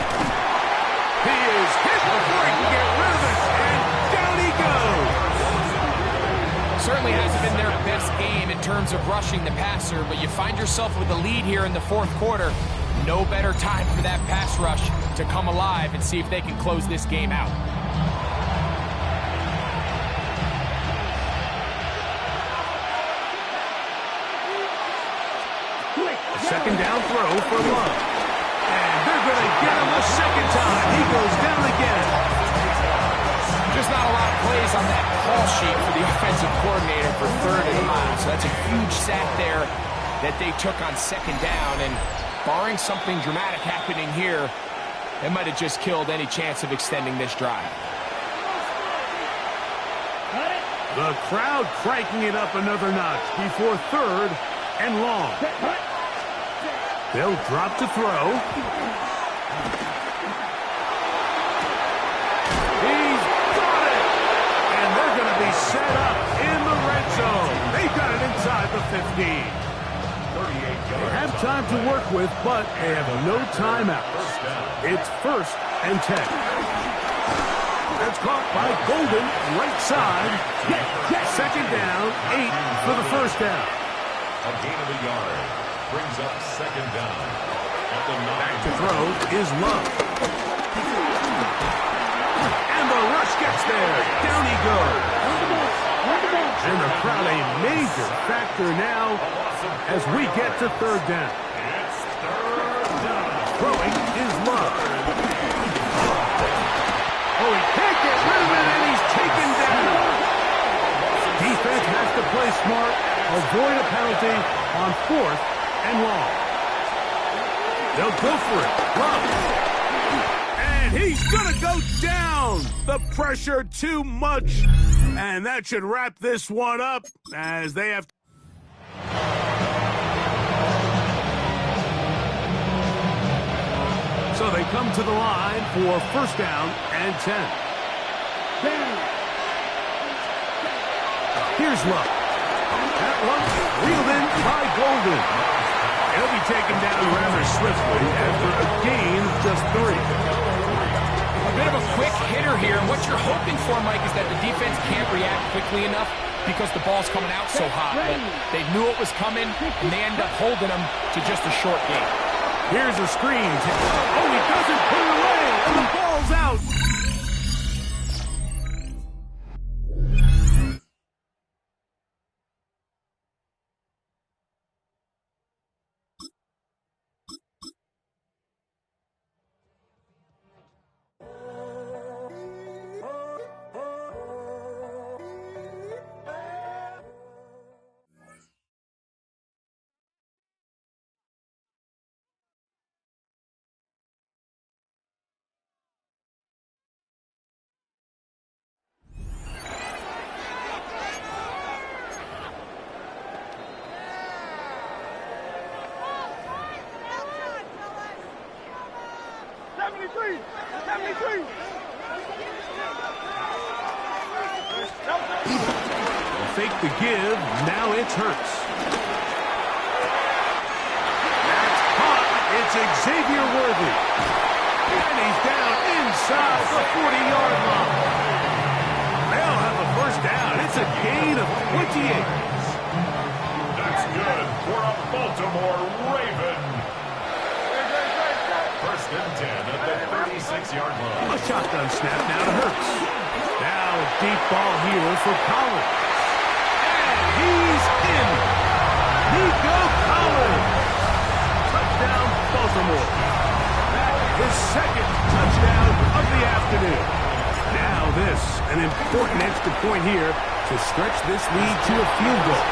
He is hit before he can get rid of it. And down he goes. Certainly hasn't been their best game in terms of rushing the passer, but you find yourself with a lead here in the 4th quarter. No better time for that pass rush to come alive and see if they can close this game out. A 2nd down throw for Love. And they're going to get him a 2nd time. He goes down again. Just not a lot of plays on that call sheet for the offensive coordinator for 3rd and a mile. So that's a huge sack there that they took on 2nd down. And barring something dramatic happening here, it might have just killed any chance of extending this drive. The crowd cranking it up another notch before 3rd and long. They'll drop to throw. He's got it! And they're going to be set up in the red zone. They got it inside the 15. They have time to work with, but they have no timeouts. It's 1st and 10. That's caught by Golden, right side. 2nd down, 8 for the 1st down. A gain of a yard brings up 2nd down. At the 9. Back to throw is Love. And the rush gets there. Down he goes. And the crowd a major factor now as we get to 3rd down. It's 3rd down. Throwing is Love. Oh, he can't get rid of it, and he's taken down. Defense has to play smart, avoid a penalty on 4th and long. They'll go for it. Love. And he's going to go down. The pressure too much. And that should wrap this one up as they have. So they come to the line for 1st down and 10. Here's Love. That one reeled in by Golden. He'll be taken down rather swiftly after a gain of just 3. A bit of a quick hitter here, and what you're hoping for, Mike, is that the defense can't react quickly enough because the ball's coming out so hot. But they knew it was coming, and they end up holding them to just a short gain. Here's a screen. Oh, he doesn't put it away, and the ball's out. Fake the give. Now it's Hurts. That's caught. It's Xavier Worthy. And he's down inside the 40-yard line. They'll have the 1st down. It's a gain of 28. That's good for a Baltimore Raven. 1st and 10 at the 36-yard line. A shotgun snap now to Hurts. Now a deep ball here for Collins. And He's in. Nico Collins. Touchdown, Baltimore. That's his second touchdown of the afternoon. Now this, an important extra point here to stretch this lead to a field goal.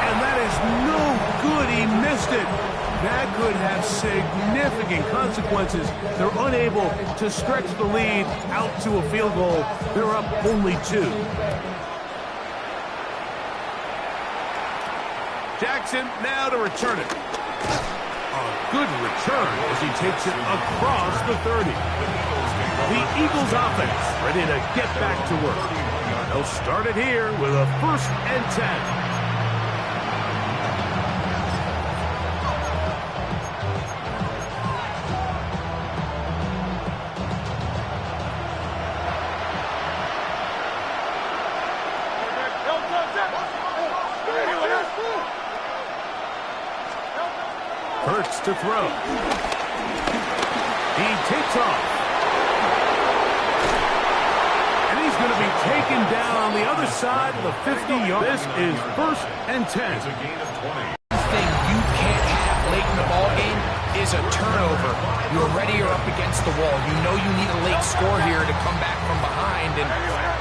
And that is no good. He missed it. That could have significant consequences. They're unable to stretch the lead out to a field goal. They're up only 2. Jackson now to return it. A good return as he takes it across the 30. The Eagles offense ready to get back to work. They'll start it here with a 1st and 10. Hurts to throw. He takes off. And he's going to be taken down on the other side of the 50-yard. This is 1st and 10. The thing you can't have late in the ballgame is a turnover. You already are up against the wall. You know you need a late score here to come back from behind. And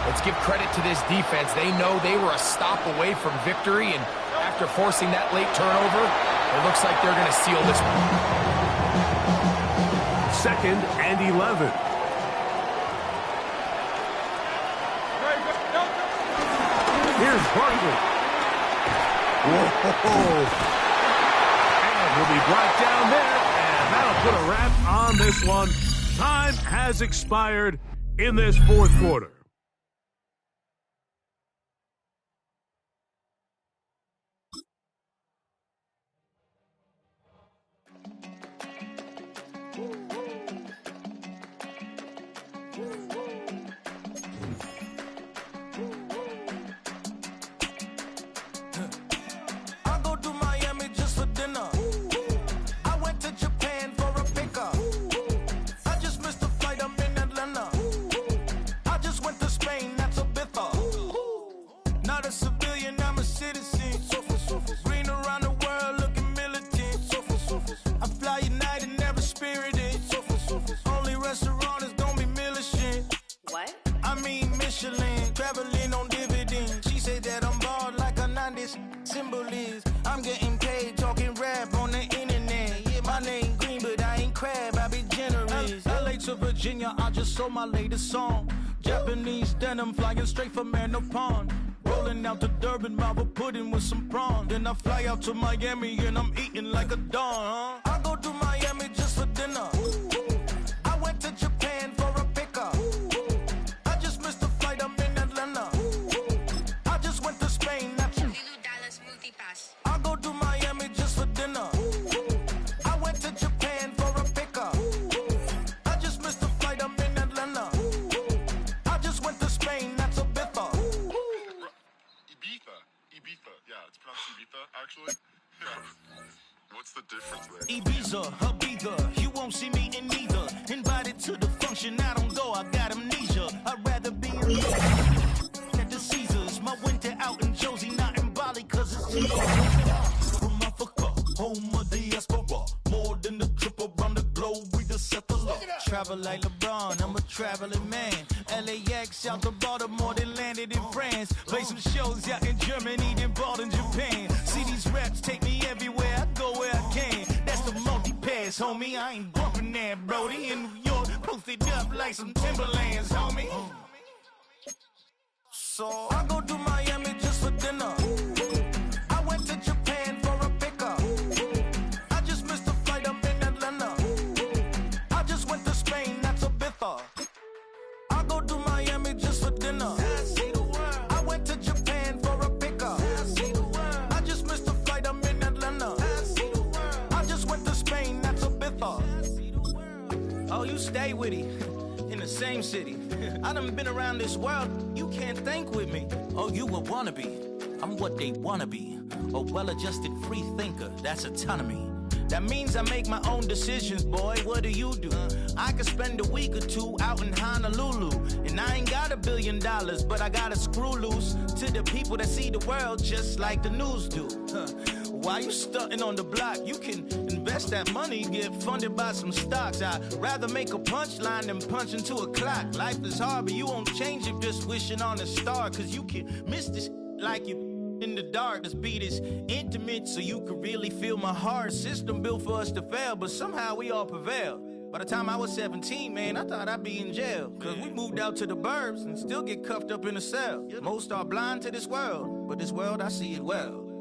let's give credit to this defense. They know they were a stop away from victory. And after forcing that late turnover, it looks like they're going to seal this one. 2nd and 11. Here's Barkley. Whoa. And he'll be brought down there, and that'll put a wrap on this one. Time has expired in this 4th quarter. I'm getting paid talking rap on the internet. Yeah, my name green, but I ain't crab, I be generous. LA to Virginia, I just sold my latest song. Japanese denim flying straight from Pond. Rolling out to Durban, Marvel pudding with some prawn. Then I fly out to Miami and I'm eating like a don. I go to Miami just for dinner. I went to Japan for a pickup. I just missed the flight, I'm in Atlanta. I just went to Spain, not you. I go to Miami just for dinner. I went to Japan for a pickup. I just missed the flight, I'm in Atlanta. I just went to Spain, that's a Ibiza. Ibiza. Yeah, it's pronounced Ibiza, actually. Yeah. What's the difference there? Ibiza, Ibiza, you won't see me in neither. Invited to the function, I don't go, I got amnesia. I'd rather be at the Caesars. My winter out in Josie, not in Bali, cause it's cheap. From Africa, home of the diaspora. More than the trip around the globe, we the settler. Travel like LeBron, I'm a traveling man. LAX out to Baltimore, then landed in France. Play some shows out in Germany, then bought in Japan. See these raps take me everywhere, I go where I can. That's the multi-pass, homie, I ain't bumping that, Brody. In New York, posted up like some Timberlands, homie. So I go to Miami just for dinner. I went to Japan for a pickup. I just missed the flight, I'm in Atlanta. I just went to Spain, that's Ibiza. I go to Miami just for dinner. I went to Japan for a pickup. I just missed the flight, I'm in Atlanta. I just went to Spain, that's Ibiza. Oh, you stay with it. In the same city. I done been around this world, you can't think with me. Oh, you a wannabe, I'm what they wanna be. A well-adjusted free thinker, that's autonomy. That means I make my own decisions, boy. What do? I could spend a week or two out in Honolulu. And I ain't got $1 billion, but I got a screw loose to the people that see the world just like the news do. Why you stunting on the block? You can invest that money, get funded by some stocks. I'd rather make a punchline than punch into a clock. Life is hard, but you won't change it just wishing on a star. Cause you can miss this like you in the dark. This beat is intimate, so you can really feel my heart. System built for us to fail, but somehow we all prevail. By the time I was 17, man, I thought I'd be in jail. Cause we moved out to the burbs and still get cuffed up in a cell. Most are blind to this world, but this world, I see it well.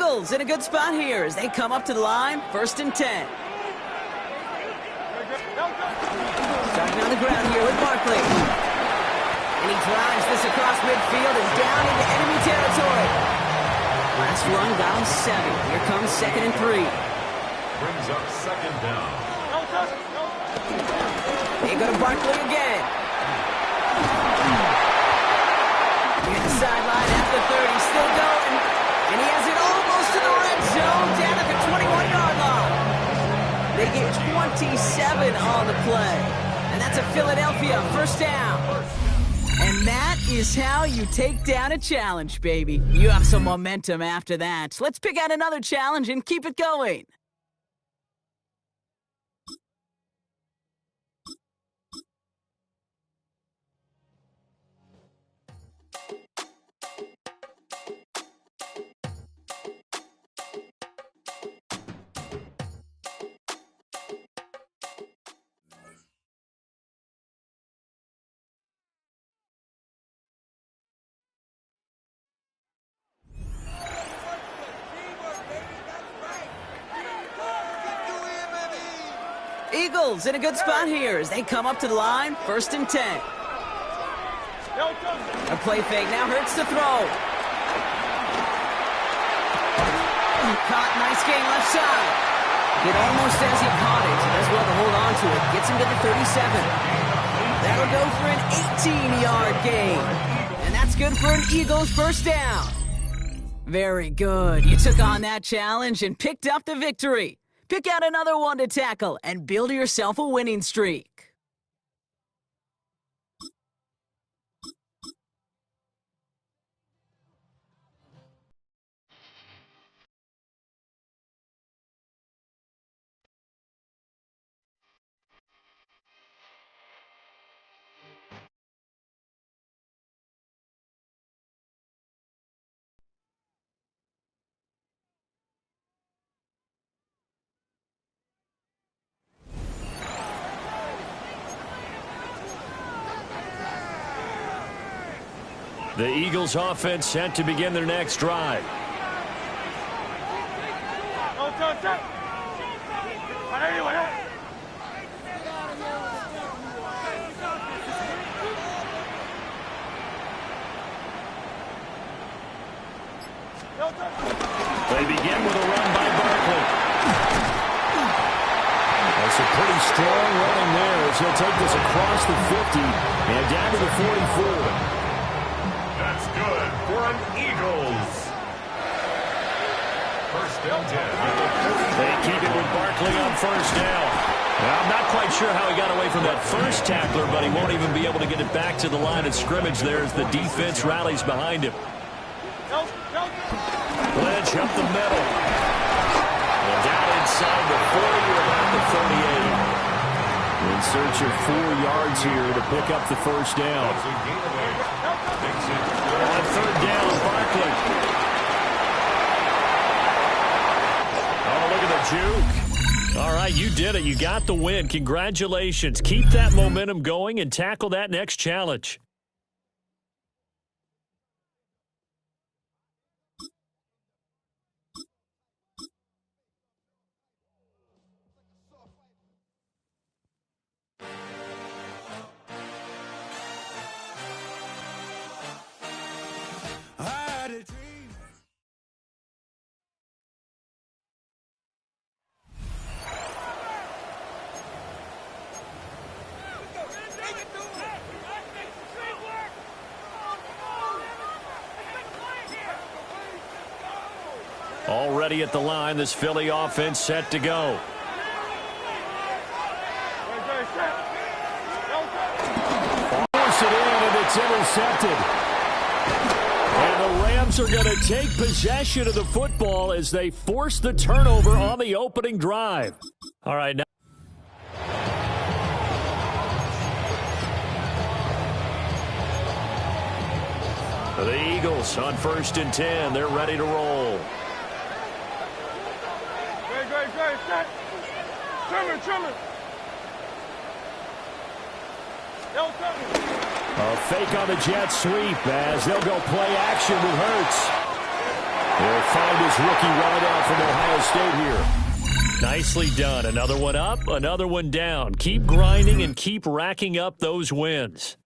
Eagles in a good spot here as they come up to the line, 1st and 10. Starting on the ground here with Barkley. And he drives this across midfield and down into enemy territory. Last run got him 7. Here comes 2nd and 3. Brings up 2nd down. They go to Barkley again. Near the sideline at the 30, still going. And he has it almost to the red zone, down at the 21-yard line. They get 27 on the play. And that's a Philadelphia 1st down. And that is how you take down a challenge, baby. You have some momentum after that. Let's pick out another challenge and keep it going. Eagles in a good spot here as they come up to the line, 1st and 10. A play fake now hurts to throw. Caught, nice game left side. It almost as he caught it. Does well to hold on to it. Gets him to the 37. That'll go for an 18-yard gain. And that's good for an Eagles 1st down. Very good. You took on that challenge and picked up the victory. Pick out another one to tackle and build yourself a winning streak. The Eagles offense set to begin their next drive. They begin with a run by Barkley. That's a pretty strong running there as he'll take this across the 50 and down to the 44. That's good for an Eagles. 1st and 10. They keep it with Barkley on 1st down. Now, I'm not quite sure how he got away from that first tackler, but he won't even be able to get it back to the line of scrimmage there as the defense rallies behind him. Lynch up the middle. And down inside the 40 or around the 38. In search of 4 yards here to pick up the 1st down. On 3rd down, Barkley. Oh, look at the juke. All right, you did it. You got the win. Congratulations. Keep that momentum going and tackle that next challenge. Already at the line, this Philly offense set to go. Force it in, and it's intercepted. And the Rams are going to take possession of the football as they force the turnover on the opening drive. All right, now. The Eagles on 1st and 10. They're ready to roll. A fake on the jet sweep as they'll go play action with Hurts. He'll find his rookie wideout from Ohio State here. Nicely done. Another one up, another one down. Keep grinding and keep racking up those wins.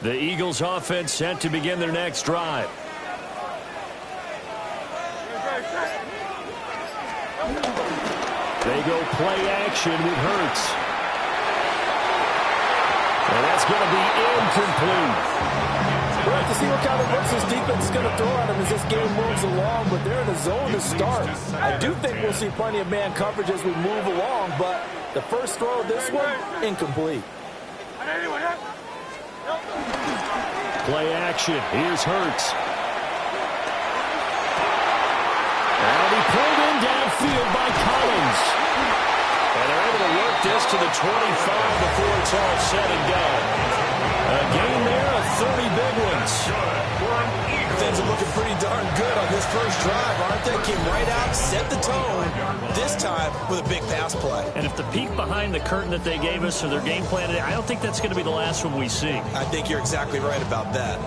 The Eagles offense set to begin their next drive. They go play action with Hurts. And that's going to be incomplete. We'll have to see what kind of looks this defense is going to throw at him as this game moves along, but they're in a zone to start. I do think we'll see plenty of man coverage as we move along, but the first throw of this one, incomplete. Play action. Here's Hurts. And he pulled in downfield by Collins. And they're able to work this to the 25 before it's all said and done. A game there of 30 big ones. Things are looking pretty darn good on this first drive, aren't they? Came right out, set the tone, this time with a big pass play. And if the peek behind the curtain that they gave us or their game plan, I don't think that's going to be the last one we see. I think you're exactly right about that.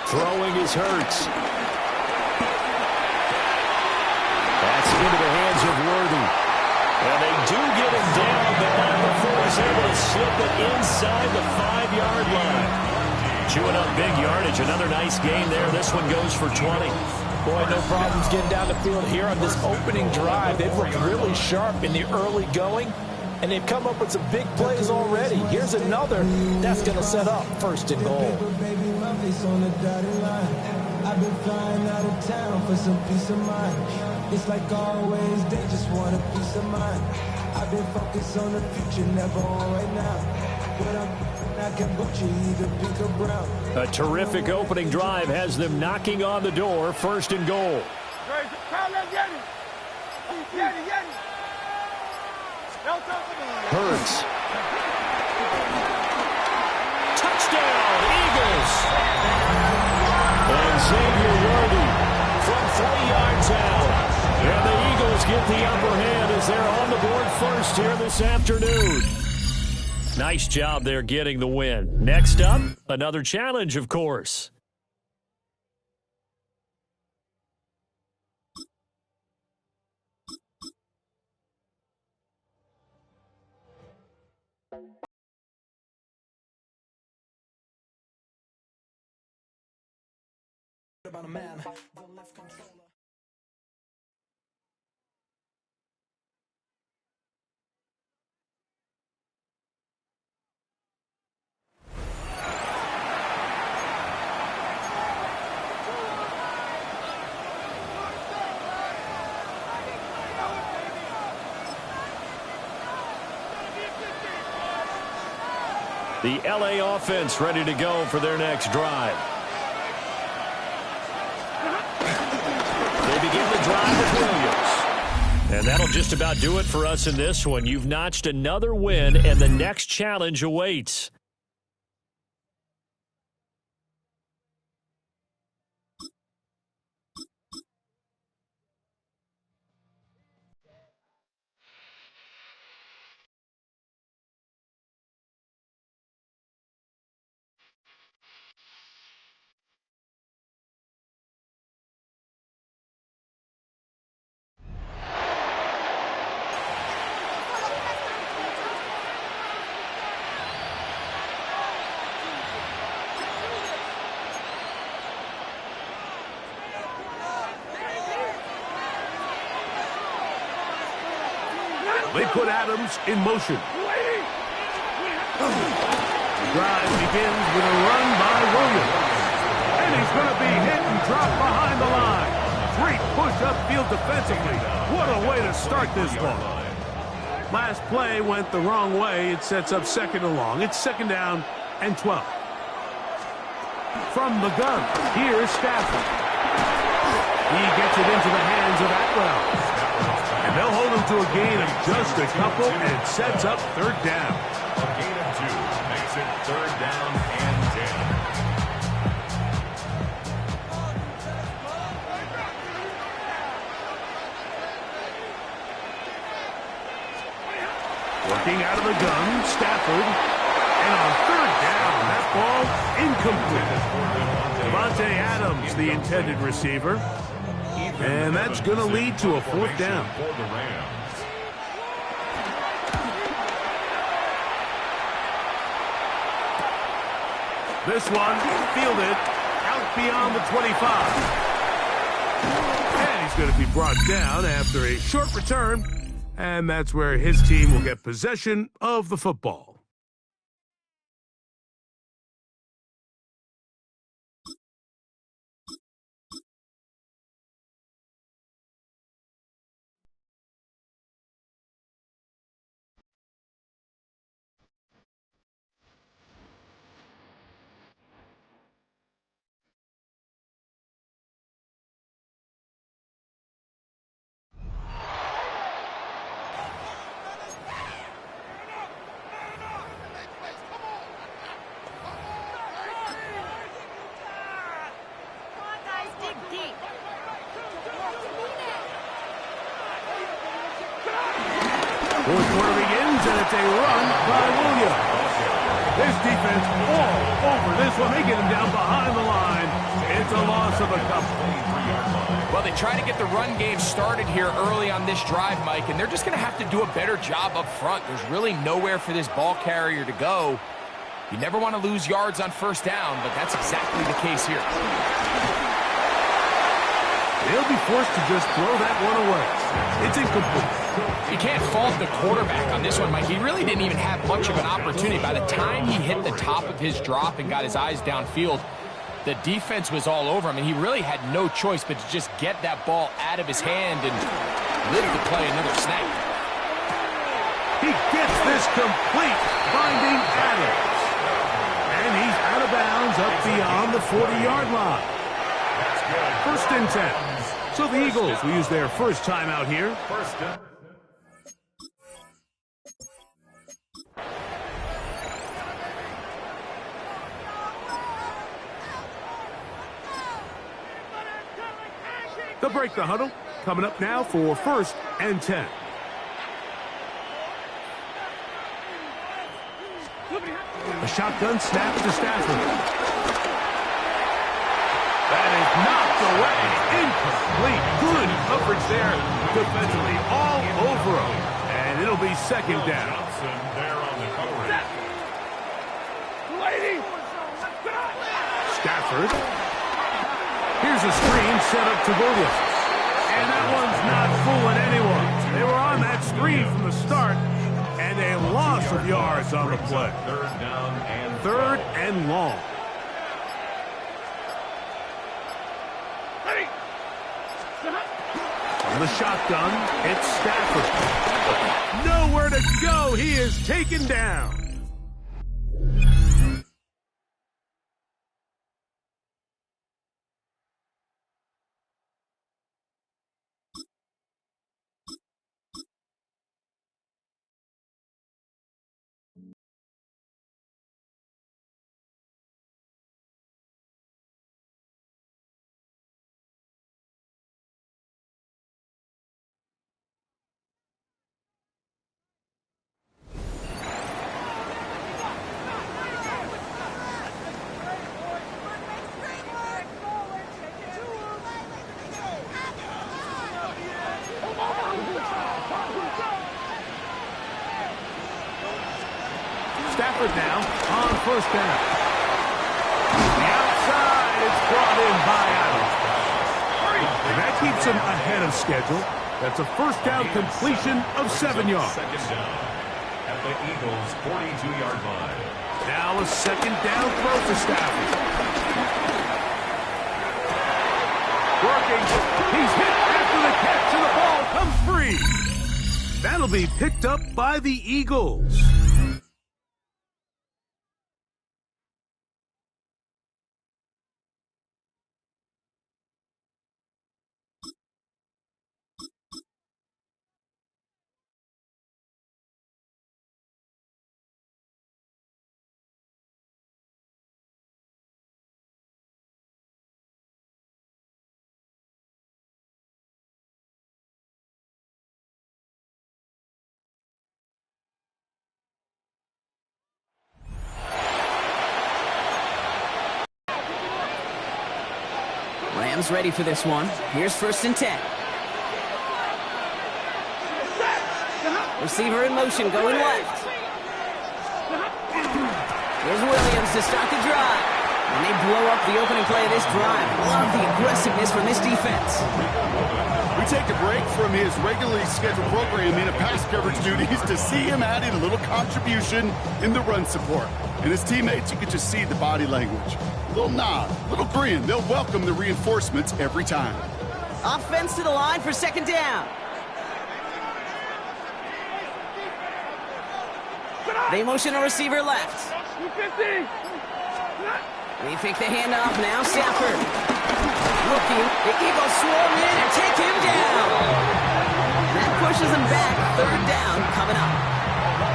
Throwing is Hurts. That's into the hands of Worthy. And they do get him down, but not before he's able to slip it inside the 5-yard line. Chewing up big yardage. Another nice gain there. This one goes for 20. Boy, no problems getting down the field here on this opening drive. They've looked really sharp in the early going, and they've come up with some big plays already. Here's another that's going to set up first and goal. I've been flying out of town for some peace of mind. It's like always, they just want a piece of mind. I've been focused on the future, never on right now. But I can put you either pink or brown. A terrific opening drive has them knocking on the door, first and goal. Hurts. Touchdown, Eagles! And Xavier Worthy from 3 yards out. And the Eagles get the upper hand as they're on the board first here this afternoon. Nice job there getting the win. Next up, another challenge, of course. About a man, the left controller. The LA offense ready to go for their next drive. They begin the drive with Williams. And that'll just about do it for us in this one. You've notched another win, and the next challenge awaits. They put Adams in motion. The drive begins with a run by Williams. And he's going to be hit and dropped behind the line. Great push upfield defensively. What a way to start this one. Last play went the wrong way. It sets up 2nd and long. It's 2nd down and 12. From the gun, here's Stafford. He gets it into the hands of Atwell. And they'll hold him to a gain of just a couple and sets up 3rd down. A gain of 2 makes it 3rd down and 10. Working out of the gun, Stafford. And on 3rd down, that ball incomplete. Devontae Adams, the intended receiver. And that's going to lead to a 4th down. For the Rams. This one fielded out beyond the 25. And he's going to be brought down after a short return. And that's where his team will get possession of the football. Fourth quarter begins, and it's a run by Williams. This defense all over this one. They get him down behind the line. It's a loss of a couple. Well, they try to get the run game started here early on this drive, Mike, and they're just going to have to do a better job up front. There's really nowhere for this ball carrier to go. You never want to lose yards on 1st down, but that's exactly the case here. They'll be forced to just throw that one away. It's incomplete. You can't fault the quarterback on this one, Mike. He really didn't even have much of an opportunity. By the time he hit the top of his drop and got his eyes downfield, the defense was all over him, and he really had no choice but to just get that ball out of his hand and live to play another snap. He gets this complete, finding Adams. And he's out of bounds up beyond the 40-yard line. 1st and 10. So the Eagles will use their first timeout here. First down. They'll break the huddle. Coming up now for 1st and 10. A shotgun snap to Stafford. That is knocked away. Incomplete. Good coverage there defensively. All over him. And it'll be 2nd down. Johnson there on the coverage. Stafford. Here's a screen set up to Williams. And that one's not fooling anyone. They were on that screen from the start. And a loss of yards on the play. 3rd down and 3rd and long. From the shotgun, it's Stafford. Nowhere to go. He is taken down. Stafford now on 1st down. The outside, it's brought in by Adams. And that keeps him ahead of schedule. That's a first down completion of 7 yards. Second down at the Eagles' 42-yard line. Now a second down throw for Stafford. Working. He's hit after the catch, and the ball comes free. That'll be picked up by the Eagles. Rams ready for this one. Here's 1st and 10. Receiver in motion, going left. Here's Williams to start the drive. And they blow up the opening play of this drive. Love the aggressiveness from this defense. We take a break from his regularly scheduled programming of pass coverage duties to see him adding a little contribution in the run support. And his teammates, you can just see the body language. A little nod, a little grin. They'll welcome the reinforcements every time. Offense to the line for 2nd down. They motion a receiver left. They fake the handoff now. Stafford. Looking. The Eagles swarm in and take him down. That pushes him back. 3rd down coming up.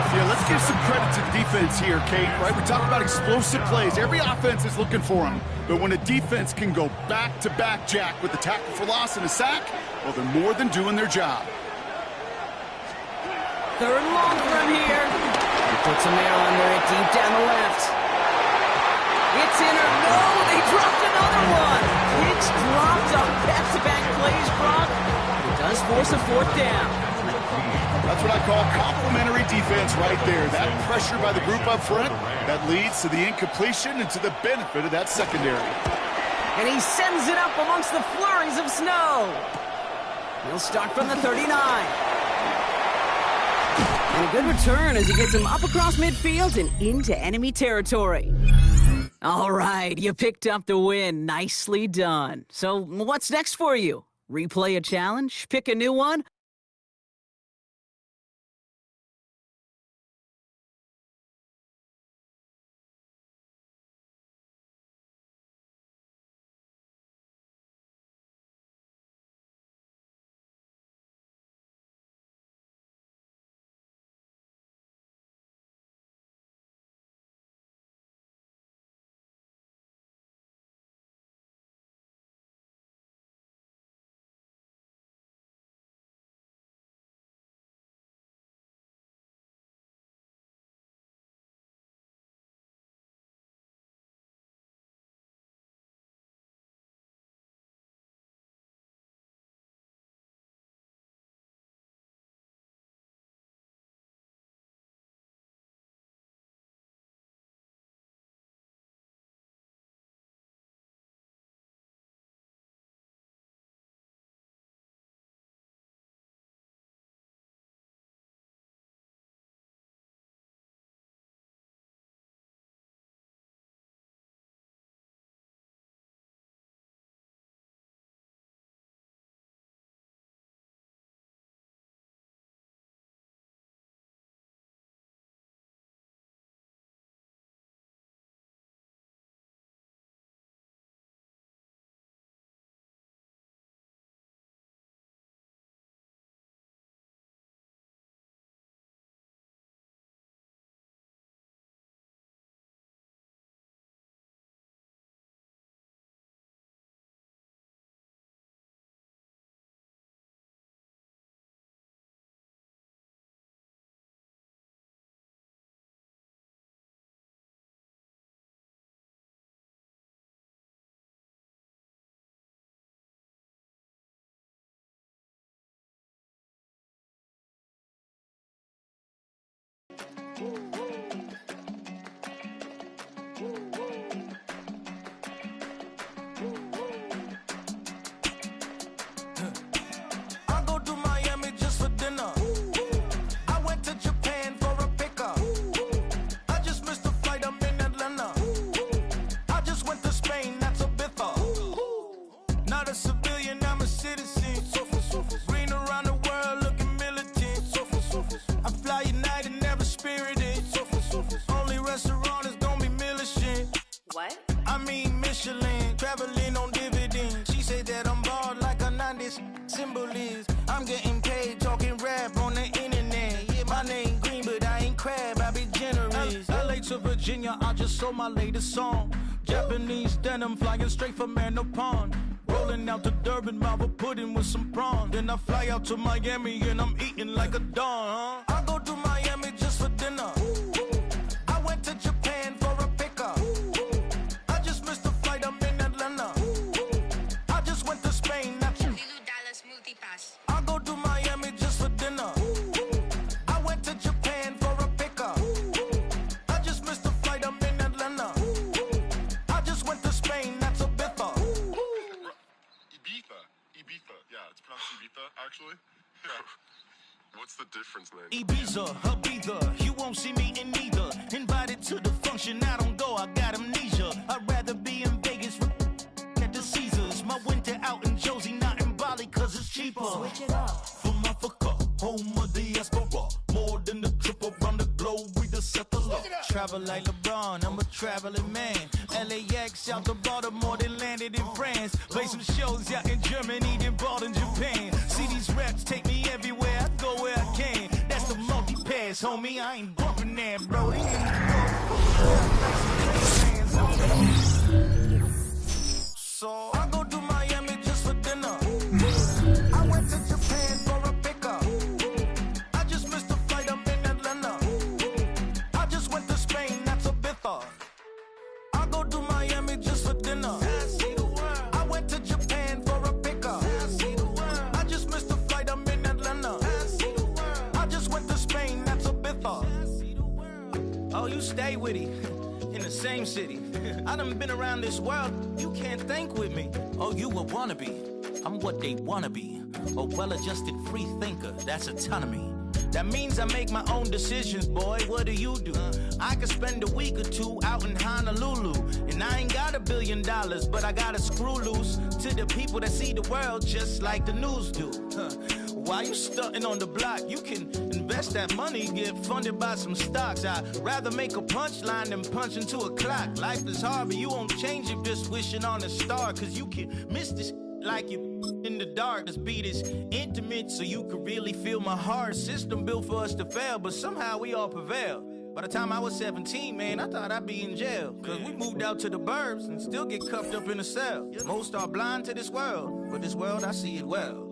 Yeah, let's give some credit to the defense here, Kate, right? We talk about explosive plays. Every offense is looking for them. But when a defense can go back-to-back, Jack, with a tackle for loss and a sack, well, they're more than doing their job. 3rd and long for him here. He puts him there under it, deep down the left. It's in or no, they dropped another one. It's dropped on back-to-back plays, Brock. It does force a 4th down. That's what I call complimentary defense right there. That pressure by the group up front, that leads to the incompletion and to the benefit of that secondary. And he sends it up amongst the flurries of snow. He'll start from the 39. And a good return as he gets him up across midfield and into enemy territory. All right, you picked up the win. Nicely done. So what's next for you? Replay a challenge? Pick a new one? I go to Miami. I'm getting paid, talking rap on the internet. Yeah, my name green, but I ain't crab, I be generous. LA to Virginia, I just sold my latest song. Japanese denim, flying straight from Manapon. Rolling out to Durban, mouth a pudding with some prawn. Then I fly out to Miami and I'm eating like a don, huh? I go to Miami just for dinner. I went to Japan for a pickup. I just missed the flight, I'm in Atlanta. I just went to Spain, that's I go to Miami just for dinner. I went to Japan for a pickup. I just missed the flight, I'm in Atlanta. I just went to Spain, that's a biffa. Ibiza. Yeah, it's pronounced Ibiza, actually. Yeah. What's the difference, man? Ibiza, Ibiza, you won't see me in neither. Invited to the function, I don't go, I got amnesia. I'd rather be in Vegas at the Caesars. My winter out in Josie, not in Bali, cause it's cheaper. Switch it up. From Africa, home of the diaspora. More than the trip around the globe, we just set the law. Travel like LeBron, I'm a traveling man. LAX out to Baltimore, then landed in France. Play some shows out in Germany, then bought in Japan. See these reps take me everywhere, I go where I can. That's the multi-pass, homie, I ain't bumping that, bro. So I go to Miami just for dinner. I went to Japan for a pickup. I just missed the flight, I'm in Atlanta. I just went to Spain, that's a biffa. I go to Miami just for dinner. I went to Japan for a pickup. I just missed the flight, I'm in Atlanta. I just went to Spain, that's a biffa. Oh, you stay with it. In the same city. I done been around this world, you can't think with me. Oh, you a wannabe, I'm what they wanna be. A well-adjusted free thinker, that's autonomy. That means I make my own decisions, boy, what do you do? I could spend a week or two out in Honolulu. And I ain't got $1 billion, but I got a screw loose to the people that see the world just like the news do. While you stunting on the block, you can invest that money, get funded by some stocks. I'd rather make a punchline than punch into a clock. Life is hard, but you won't change it just wishing on a star. Cause you can miss this like you in the dark. This beat is intimate, so you can really feel my heart. System built for us to fail, but somehow we all prevail. By the time I was 17, man, I thought I'd be in jail. Cause we moved out to the burbs and still get cuffed up in a cell. Most are blind to this world, but this world, I see it well.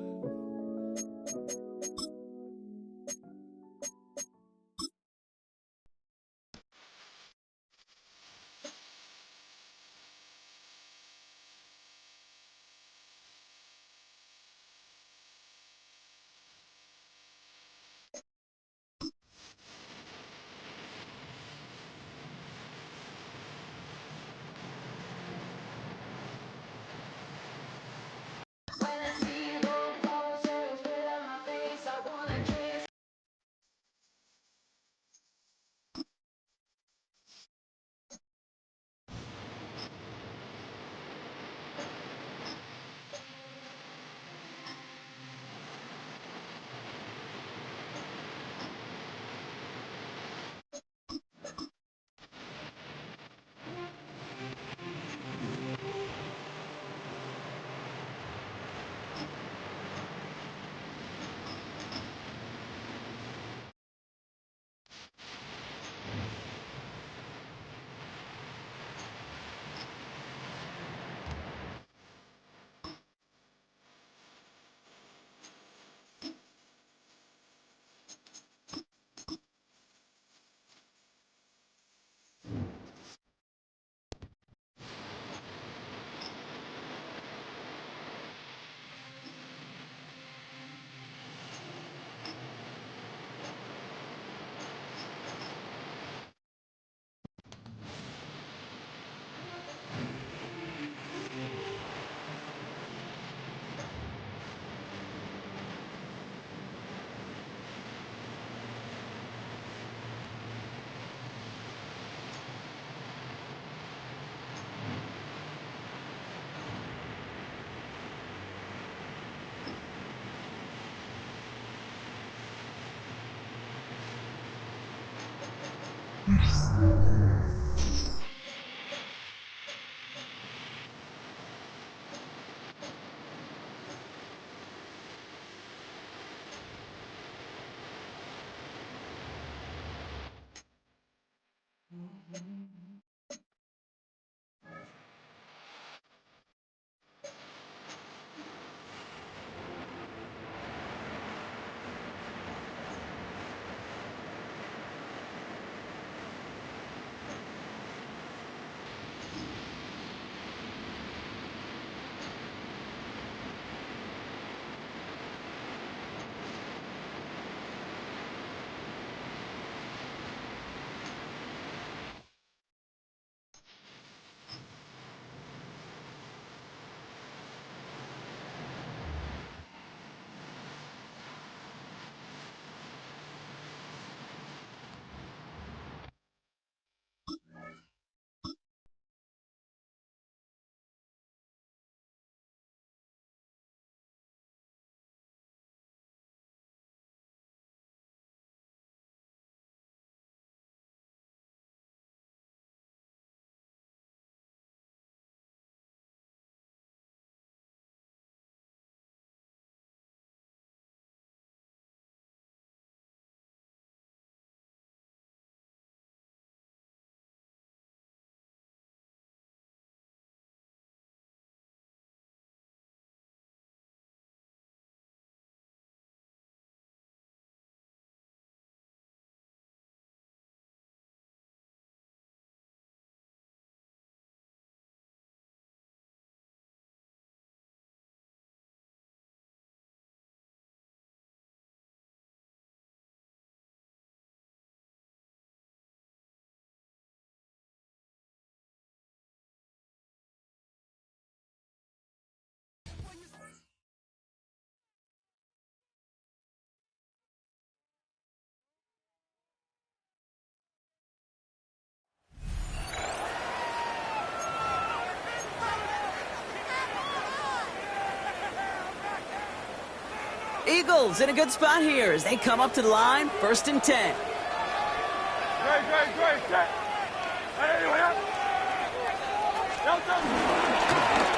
Eagles in a good spot here as they come up to the line, 1st and 10.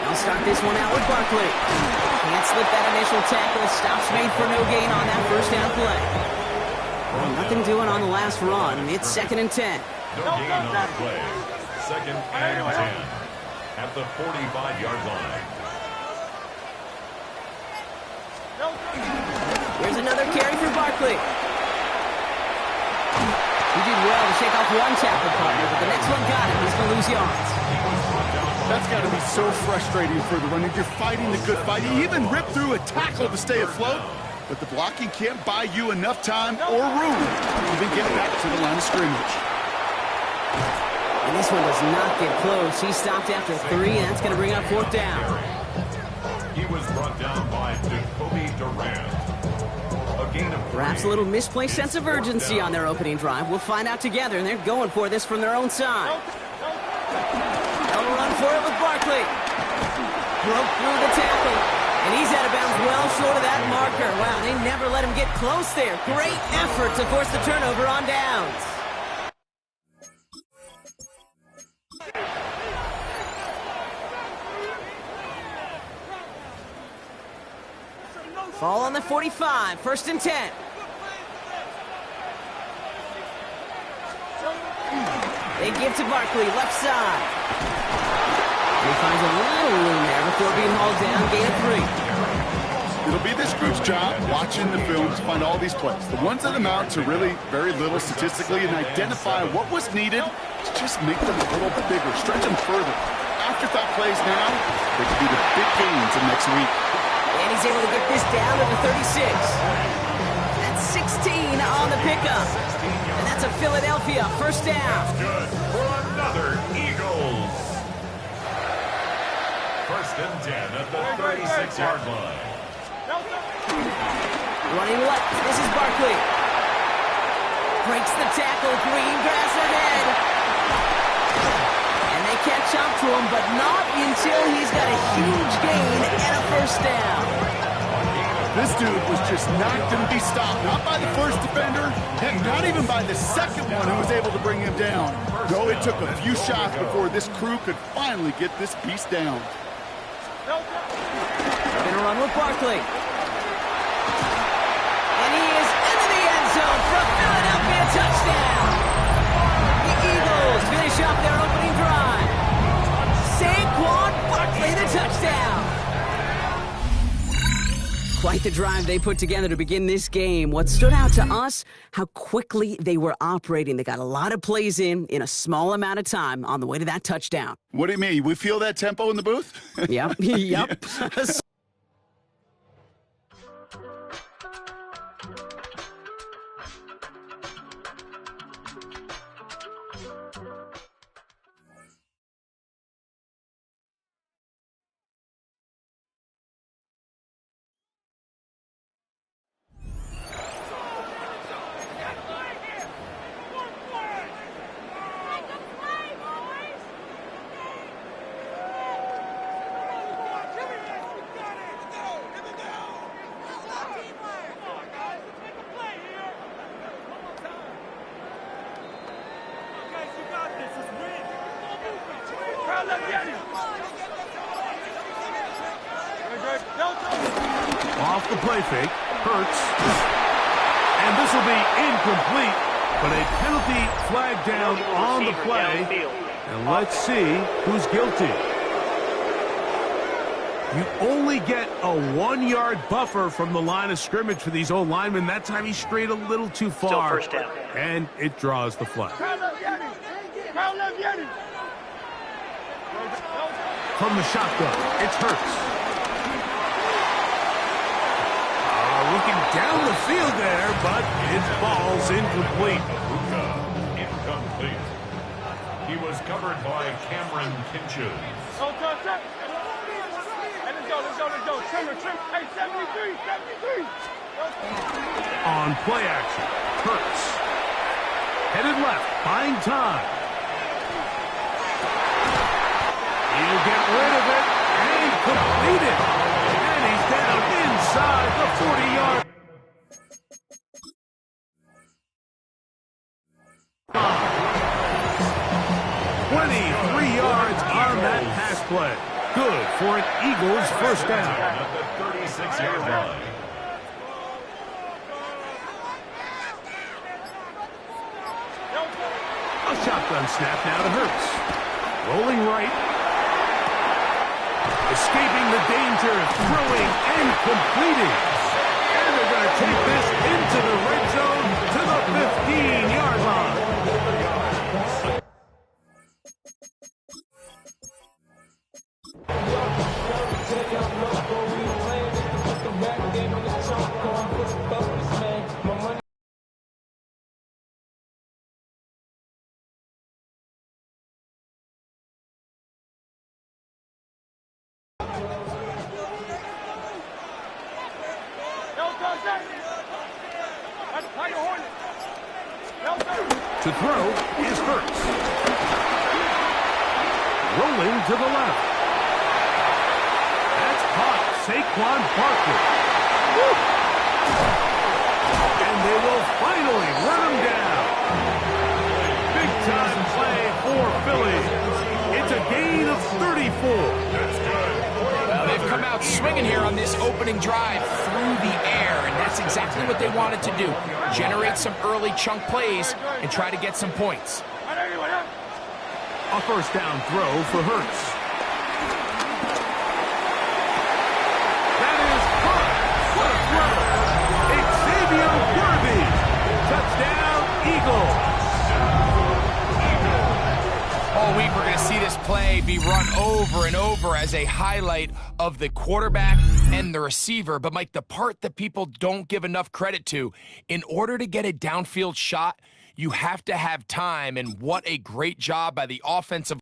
They'll start this one out with Barkley. Can't slip that initial tackle. Stops made for no gain on that first down play. Well, nothing doing on the last run. It's 2nd and 10. No gain on the play. 2nd and 10 at the 45-yard line. Here's another carry for Barkley. He did well to shake off one tackle partner, but the next one got him. He's going to lose yards. That's got to be so frustrating for the runner. You're fighting the good fight. You even rip through a tackle to stay afloat, but the blocking can't buy you enough time or room to even get back to the line of scrimmage. And this one does not get close. He stopped after 3, and that's going to bring up 4th down. He was brought down by Jacoby Durant. Perhaps a little misplaced sense of urgency on their opening drive. We'll find out together, and they're going for this from their own side. They'll run for it with Barkley. Broke through the tackle, and he's out of bounds well short of that marker. Wow, they never let him get close there. Great effort to force the turnover on downs. Ball on the 45, 1st and 10. They give to Barkley, left side. He finds a little room there before being hauled down, gain of 3. It'll be this group's job watching the film to find all these plays. The ones that amount to really very little statistically and identify what was needed to just make them a little bigger, stretch them further. Afterthought plays now, they could be the big gains of next week. And he's able to get this down to the 36. That's 16 on the pickup. And that's a Philadelphia 1st down. Good for another Eagles. 1st and 10 at the 36-yard line. Running left, this is Barkley. Breaks the tackle, green grass ahead. And they catch up to him, but not until he's got a huge gain and a 1st down. This dude was just not going to be stopped, not by the first defender, and not even by the second one who was able to bring him down. No, it took a few shots before this crew could finally get this piece down. They're going to run with Barkley. And he is into the end zone for a Philadelphia touchdown. The Eagles finish Quite the drive they put together to begin this game. What stood out to us, how quickly they were operating. They got a lot of plays in a small amount of time on the way to that touchdown. What do you mean? We feel that tempo in the booth? Yep. Yep. Off the play fake, Hurts. And this will be incomplete, but a penalty flag down on the play. And let's see who's guilty. You only get a 1-yard buffer from the line of scrimmage for these old linemen. That time he strayed a little too far. Still first down. And it draws the flag. From the shotgun, it's Hurts. Looking down the field there, but it falls incomplete. Incomplete. He was covered by Cameron Kinches. Let's go. Trimmer. Hey, 73. On play action, Hurts. Headed left, buying time. He'll get rid of it and complete it. And he's down inside the 40-yard. 23 yards on that pass play. Good for an Eagles first down. At the 36-yard line. A shotgun snap now to Hurts. Rolling right. Escaping the danger, throwing and completing. And they're going to take this into the red zone to the 15-yard line. To throw is Hurts. Rolling to the left. That's caught. Saquon Barkley. Woo! And they will finally run him down. Big time play for Philly. It's a gain of 34. That's good. Well, they've come out swinging here on this opening drive through the air, and that's exactly what they wanted to do. Generate some early chunk plays and try to get some points. A first down throw for Hurts. That is caught. What a throw. Xavier Worthy. Touchdown, Eagles. All week we're going to see this play be run over and over as a highlight of the quarterback and the receiver. But, Mike, the part that people don't give enough credit to, in order to get a downfield shot, you have to have time, and what a great job by the offensive.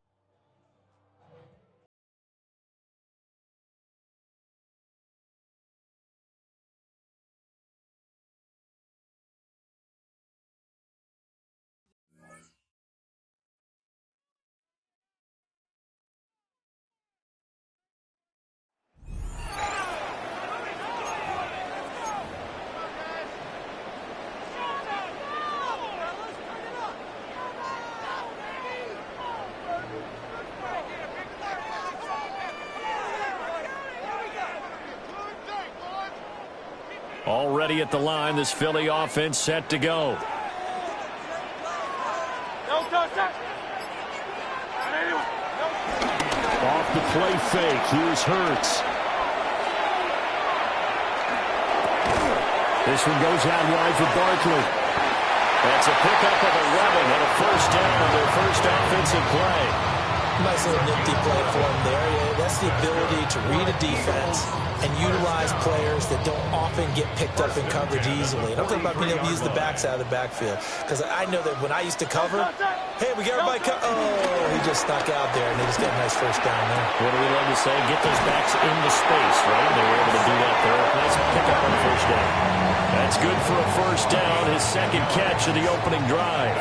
Already at the line, this Philly offense set to go. Off the play fake, here's Hurts. This one goes out wide for Barkley. That's a pickup of 11 and a first down on their first offensive play. Nice little nifty play for him there. Yeah, that's the ability to read a defense and utilize players that don't often get picked up in coverage easily. And I'm talking about being able to use the backside of the backfield. Because I know that when I used to cover, hey, we got everybody oh, he just snuck out there, and they just got a nice first down there. What do we love to say? Get those backs into space, right? They were able to do that there. Nice pickup on first down. That's good for a first down, his second catch of the opening drive.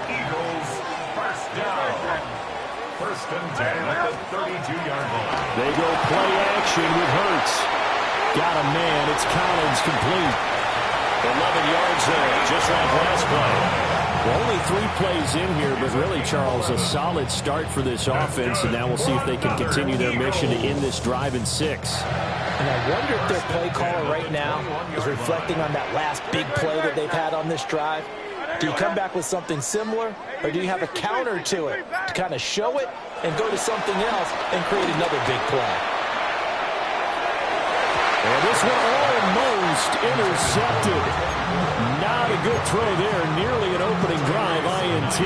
Eagles, first down. First and 10 at the 32-yard line. They go play action with Hurts. Got a man. It's Collins complete. 11 yards there, just like last play. Well, only 3 plays in here, but really, Charles, a solid start for this offense, and now we'll see if they can continue their mission to end this drive in 6. And I wonder if their play caller right now is reflecting on that last big play that they've had on this drive. Do you come back with something similar, or do you have a counter to it to kind of show it and go to something else and create another big play? And this one almost intercepted. Not a good throw there. Nearly an opening drive, INT.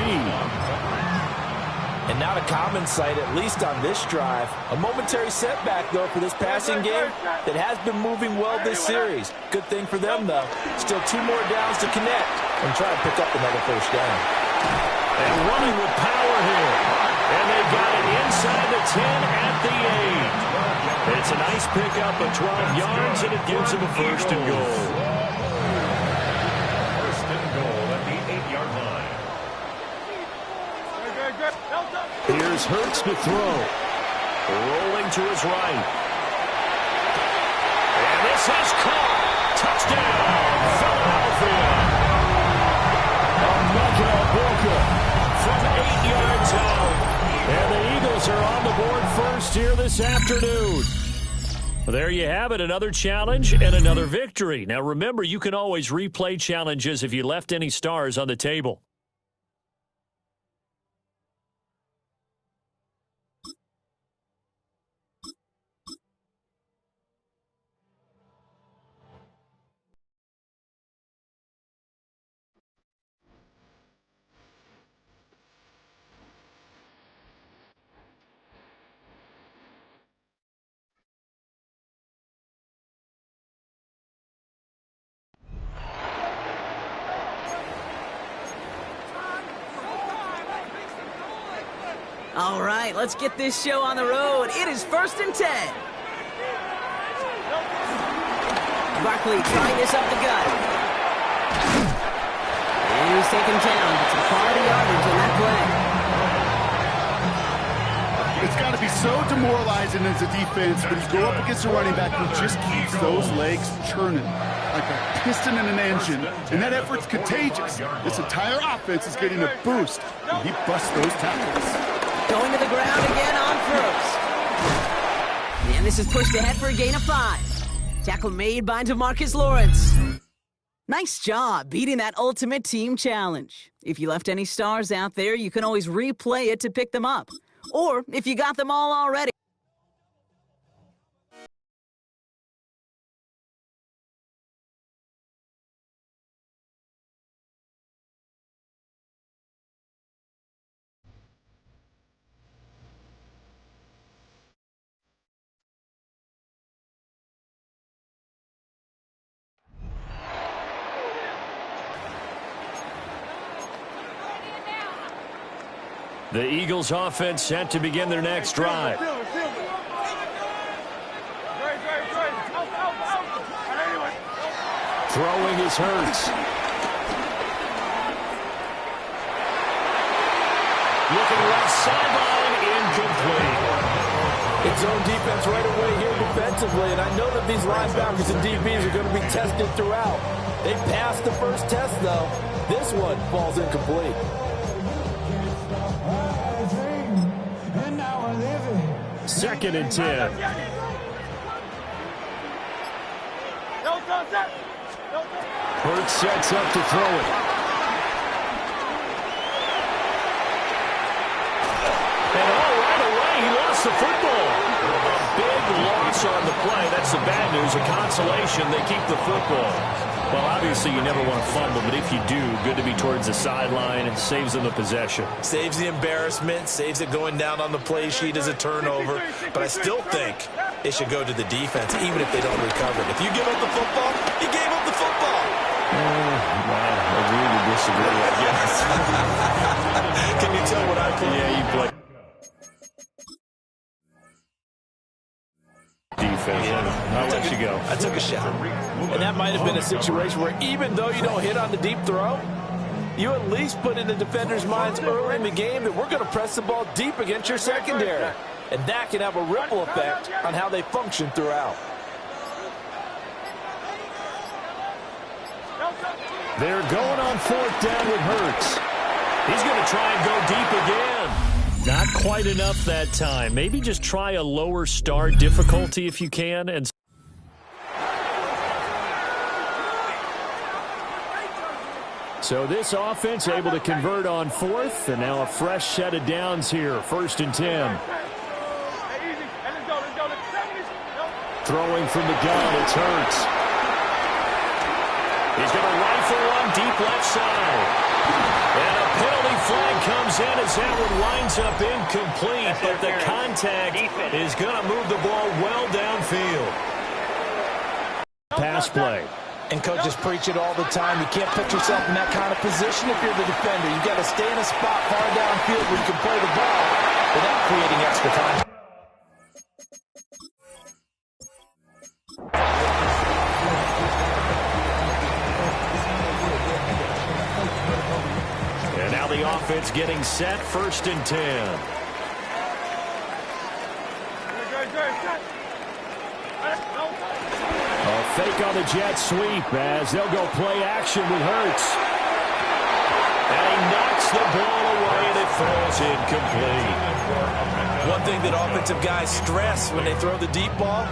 And not a common sight, at least on this drive. A momentary setback, though, for this passing game that has been moving well this series. Good thing for them, though. Still 2 more downs to connect and try to pick up another first down. And running with power here. And they got it inside the 10 at the 8. It's a nice pickup of 12 yards, and it gives them a first and goal. First and goal at the 8-yard line. Here's Hurts to throw. Rolling to his right. And this is caught. Touchdown, Philadelphia. Emeka Booker from 8 yards out. And the Eagles are on the board first here this afternoon. Well, there you have it, another challenge and another victory. Now remember, you can always replay challenges if you left any stars on the table. All right, let's get this show on the road. It is 1st and 10. Barkley trying this up the gut. And he's taken down. It's a quality yardage on that play. It's got to be so demoralizing as a defense when you go up against a running back who just keeps those legs churning like a piston in an engine, and that effort's contagious. This entire offense is getting a boost when he busts those tackles. Going to the ground again on first. And this is pushed ahead for a gain of 5. Tackle made by DeMarcus Lawrence. Nice job beating that ultimate team challenge. If you left any stars out there, you can always replay it to pick them up. Or if you got them all already. The Eagles offense set to begin their next drive. Throwing is Hurts. Looking left sideline, incomplete. It's zone defense right away here defensively, and I know that these linebackers and DBs are going to be tested throughout. They passed the first test, though. This one falls incomplete. 2nd and 10. Hurts sets up to throw it. And all right away, he lost the football. Big loss pressure on the play. That's the bad news. A consolation, they keep the football. Well, obviously you never want to fumble, but if you do, good to be towards the sideline. It saves them the possession. Saves the embarrassment, saves it going down on the play sheet as a turnover. But I still think it should go to the defense, even if they don't recover it. If you give up the football, you gave up the football. Well, agree to disagree, I guess. Can you tell what I play? Yeah, you play. Defense. Yeah, I'll let you go. I took a shot. And that might have been a situation where even though you don't hit on the deep throw, you at least put in the defender's minds early in the game that we're going to press the ball deep against your secondary. And that can have a ripple effect on how they function throughout. They're going on 4th down with Hurts. He's going to try and go deep again. Not quite enough that time. Maybe just try a lower start difficulty if you can. And so this offense able to convert on 4th, and now a fresh set of downs here. 1st and 10. Throwing from the gun, it's Hurts. He's going to rifle one deep left side. And a penalty flag comes in as that one winds up incomplete, but the contact is going to move the ball well downfield. Pass play. And coaches preach it all the time. You can't put yourself in that kind of position if you're the defender. You've got to stay in a spot far downfield where you can play the ball without creating extra time. And now the offense getting set, 1st and 10. A fake on the jet sweep as they'll go play action with Hurts. And he knocks the ball away and it falls incomplete. One thing that offensive guys stress when they throw the deep ball,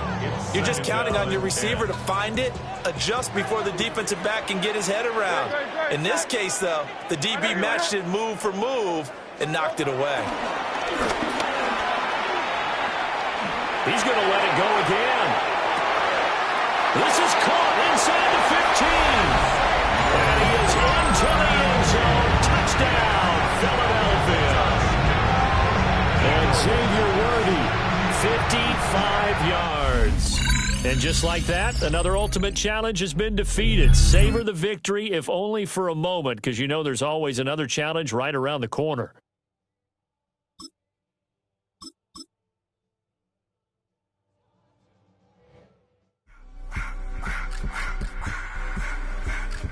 you're just counting on your receiver to find it, adjust before the defensive back can get his head around. In this case, though, the DB matched it move for move and knocked it away. He's going to let it go again. This is caught inside the 15. And he is into the end zone. Touchdown, Philadelphia. And Xavier Worthy, 55 yards. And just like that, another ultimate challenge has been defeated. Savor the victory, if only for a moment, because you know there's always another challenge right around the corner.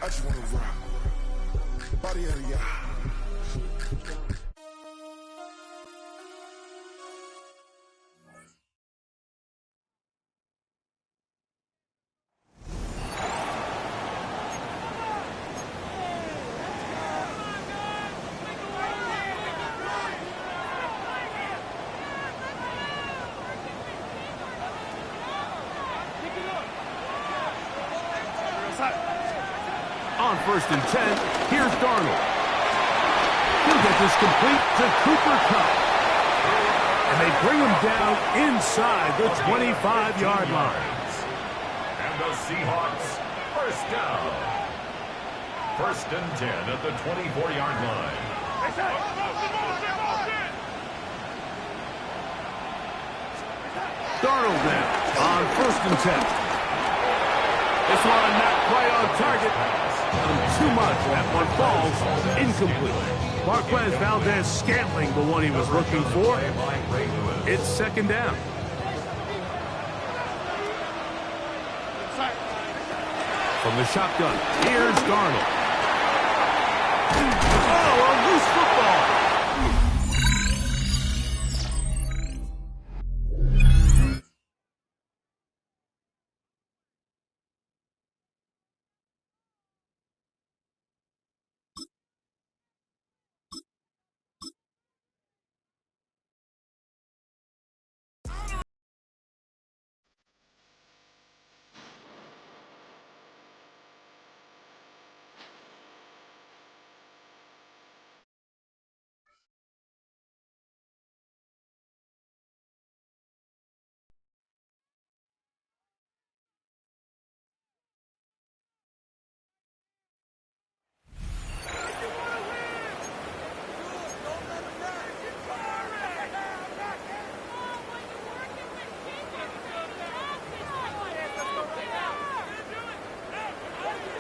I just want to rock. Body out of y'all. On 1st and 10, here's Darnold. He'll get this complete to Cooper Kupp. And they bring him down inside the 25-yard line. And the Seahawks, 1st down. 1st and 10 at the 24-yard line. Darnold now on 1st and 10. This one not quite on target. Too much. That one falls incomplete. Marquez Valdez-Scantling, the one he was looking for. It's 2nd down. From the shotgun, here's Darnold. Oh, a loose football.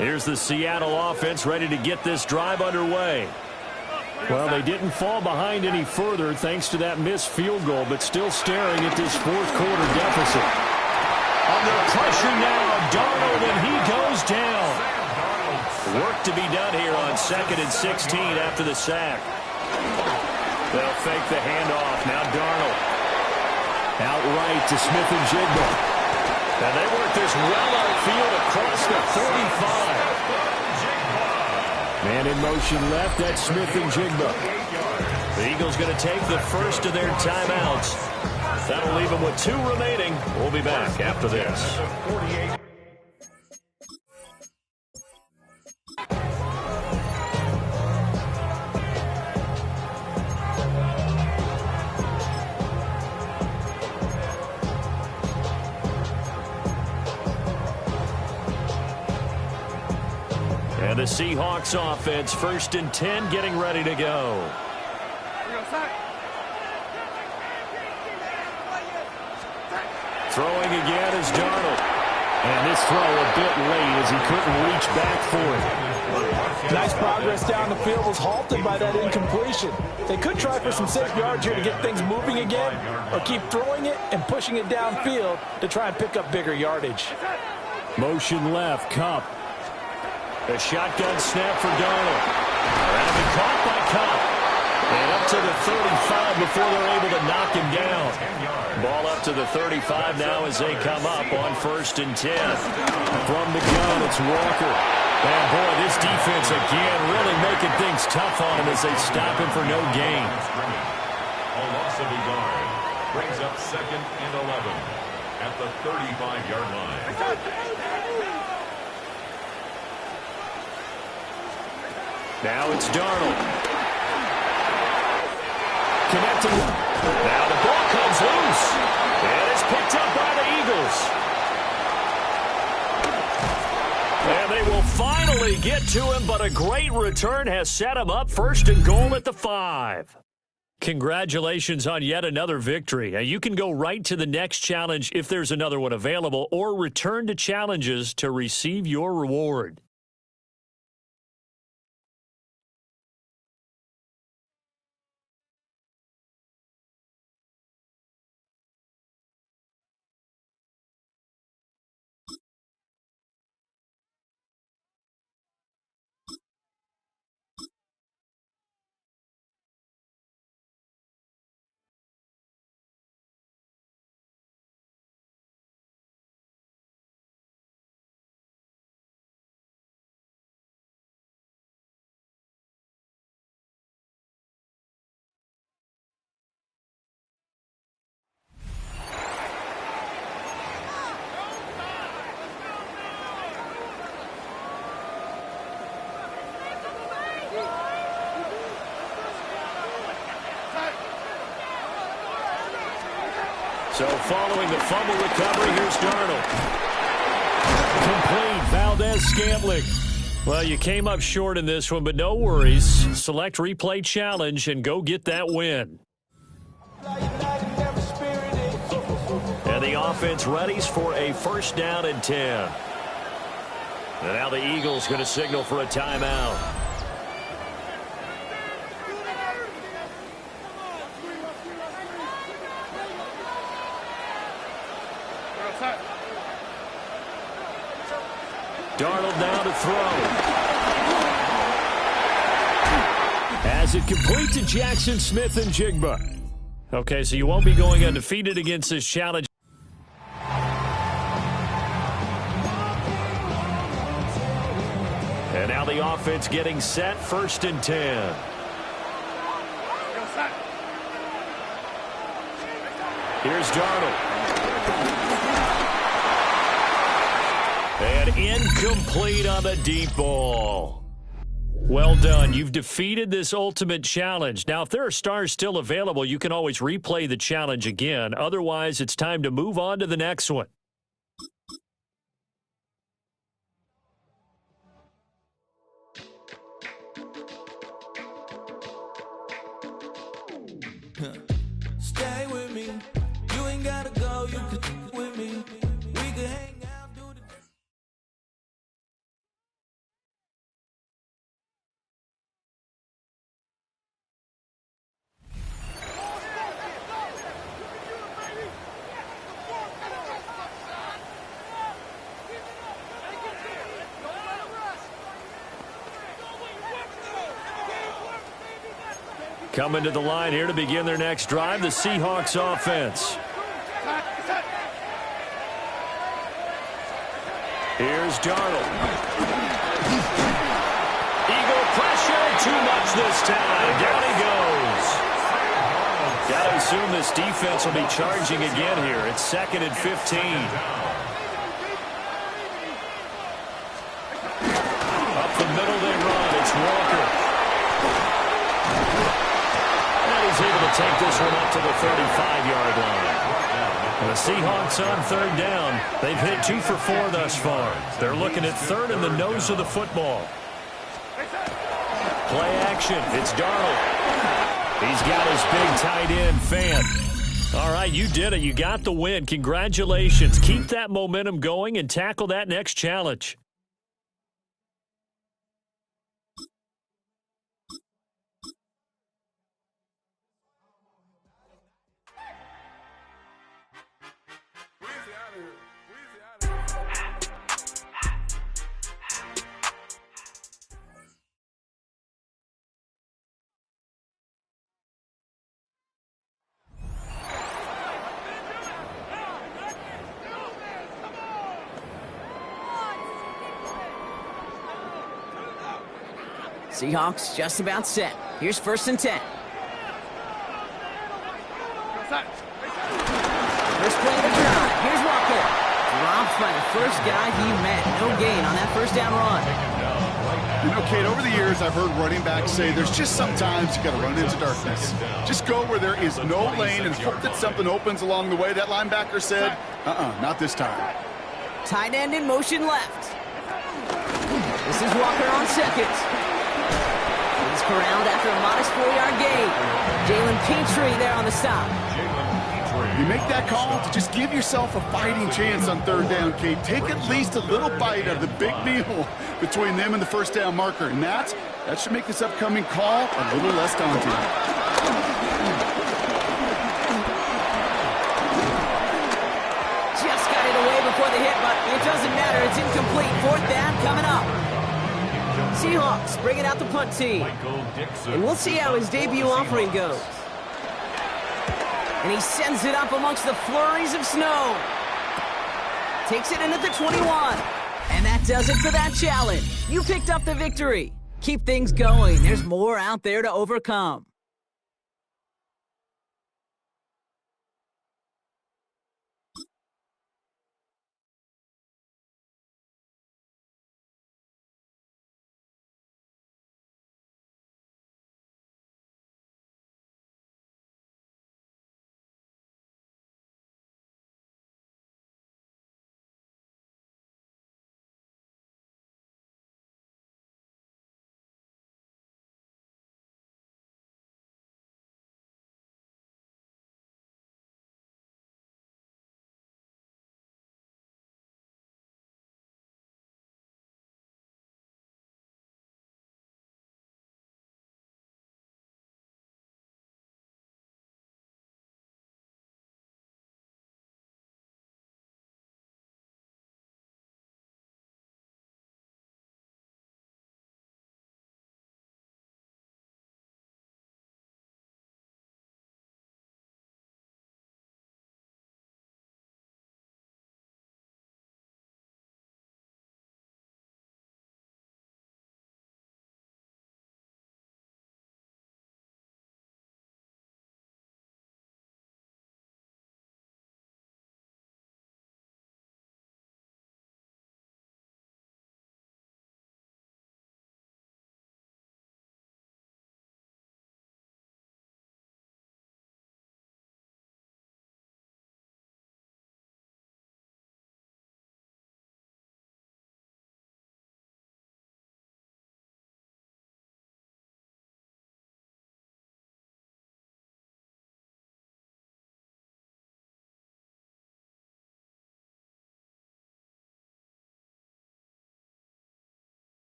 Here's the Seattle offense ready to get this drive underway. Well, they didn't fall behind any further thanks to that missed field goal, but still staring at this fourth quarter deficit. Under pressure now, Darnold, and he goes down. Work to be done here on 2nd and 16 after the sack. They'll fake the handoff. Now Darnold. Out right to Smith-Njigba. And they work this well outfield across the 35. Man in motion left. That's Smith-Njigba. The Eagles going to take the first of their timeouts. That'll leave them with 2 remaining. We'll be back after this. And the Seahawks offense, 1st and 10, getting ready to go. Throwing again is Darnold. And this throw a bit late as he couldn't reach back for it. Nice progress down the field was halted by that incompletion. They could try for some safe yards here to get things moving again, or keep throwing it and pushing it downfield to try and pick up bigger yardage. Motion left, Kupp. A shotgun snap for Darnold. That'll be caught by Kupp. And up to the 35 before they're able to knock him down. Ball up to the 35 now as they come up on 1st and 10. From the gun, it's Walker. And boy, this defense again really making things tough on him as they stop him for no gain. A loss of a yard brings up 2nd and 11 at the 35-yard line. Now it's Darnold. Connecting. Now the ball comes loose. And it's picked up by the Eagles. And they will finally get to him, but a great return has set him up 1st and goal at the 5. Congratulations on yet another victory. Now, you can go right to the next challenge if there's another one available, or return to challenges to receive your reward. So following the fumble recovery, here's Darnold. Complete, Valdez-Scantling. Well, you came up short in this one, but no worries. Select replay challenge and go get that win. And the offense readies for a 1st down and 10. And now the Eagles going to signal for a timeout. Darnold now to throw. As it complete to Jackson Smith-Njigba. Okay, so you won't be going undefeated against this challenge. And now the offense getting set, 1st and 10. Here's Darnold. And incomplete on the deep ball. Well done. You've defeated this ultimate challenge. Now, if there are stars still available, you can always replay the challenge again. Otherwise, it's time to move on to the next one. Stay with me. You ain't gotta go. You can with me. We can hang Coming to the line here to begin their next drive, the Seahawks offense. Here's Darnold. Eagle pressure, too much this time. Down he goes. Got to assume this defense will be charging again here. It's 2nd and 15. Up the middle they run. It's Walker. And he's able to take this one up to the 35-yard line. And the Seahawks on 3rd down. They've hit 2 for 4 thus far. They're looking at 3rd in the nose of the football. Play action. It's Darnold. He's got his big tight end, Fant. All right, you did it. You got the win. Congratulations. Keep that momentum going and tackle that next challenge. Seahawks just about set. Here's 1st and 10. First play of the drive. Here's Walker. Dropped by the first guy he met. No gain on that 1st down run. You know, Kate, over the years, I've heard running backs say there's just sometimes you got to run into darkness. Just go where there is no lane and hope that something opens along the way. That linebacker said, not this time. Tight end in motion left. This is Walker on 2nd. He's corralled after a modest 4-yard gain. Jalen Petrie there on the stop. You make that call to just give yourself a fighting chance on 3rd down, Kate. Take at least a little bite of the big meal between them and the 1st down marker. And that should make this upcoming call a little less daunting. Just got it away before the hit, but it doesn't matter. It's incomplete. 4th down coming up. Seahawks bringing out the punt team. And we'll see how his debut offering goes. And he sends it up amongst the flurries of snow. Takes it in at the 21. And that does it for that challenge. You picked up the victory. Keep things going. There's more out there to overcome.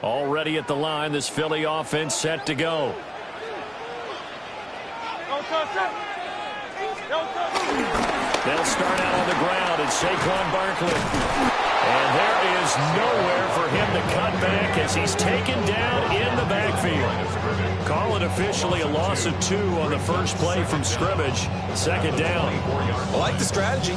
Already at the line, this Philly offense set to go. They'll start out on the ground, and Saquon Barkley. And there is nowhere for him to cut back as he's taken down in the backfield. Call it officially a loss of 2 on the first play from scrimmage. Second down. I like the strategy.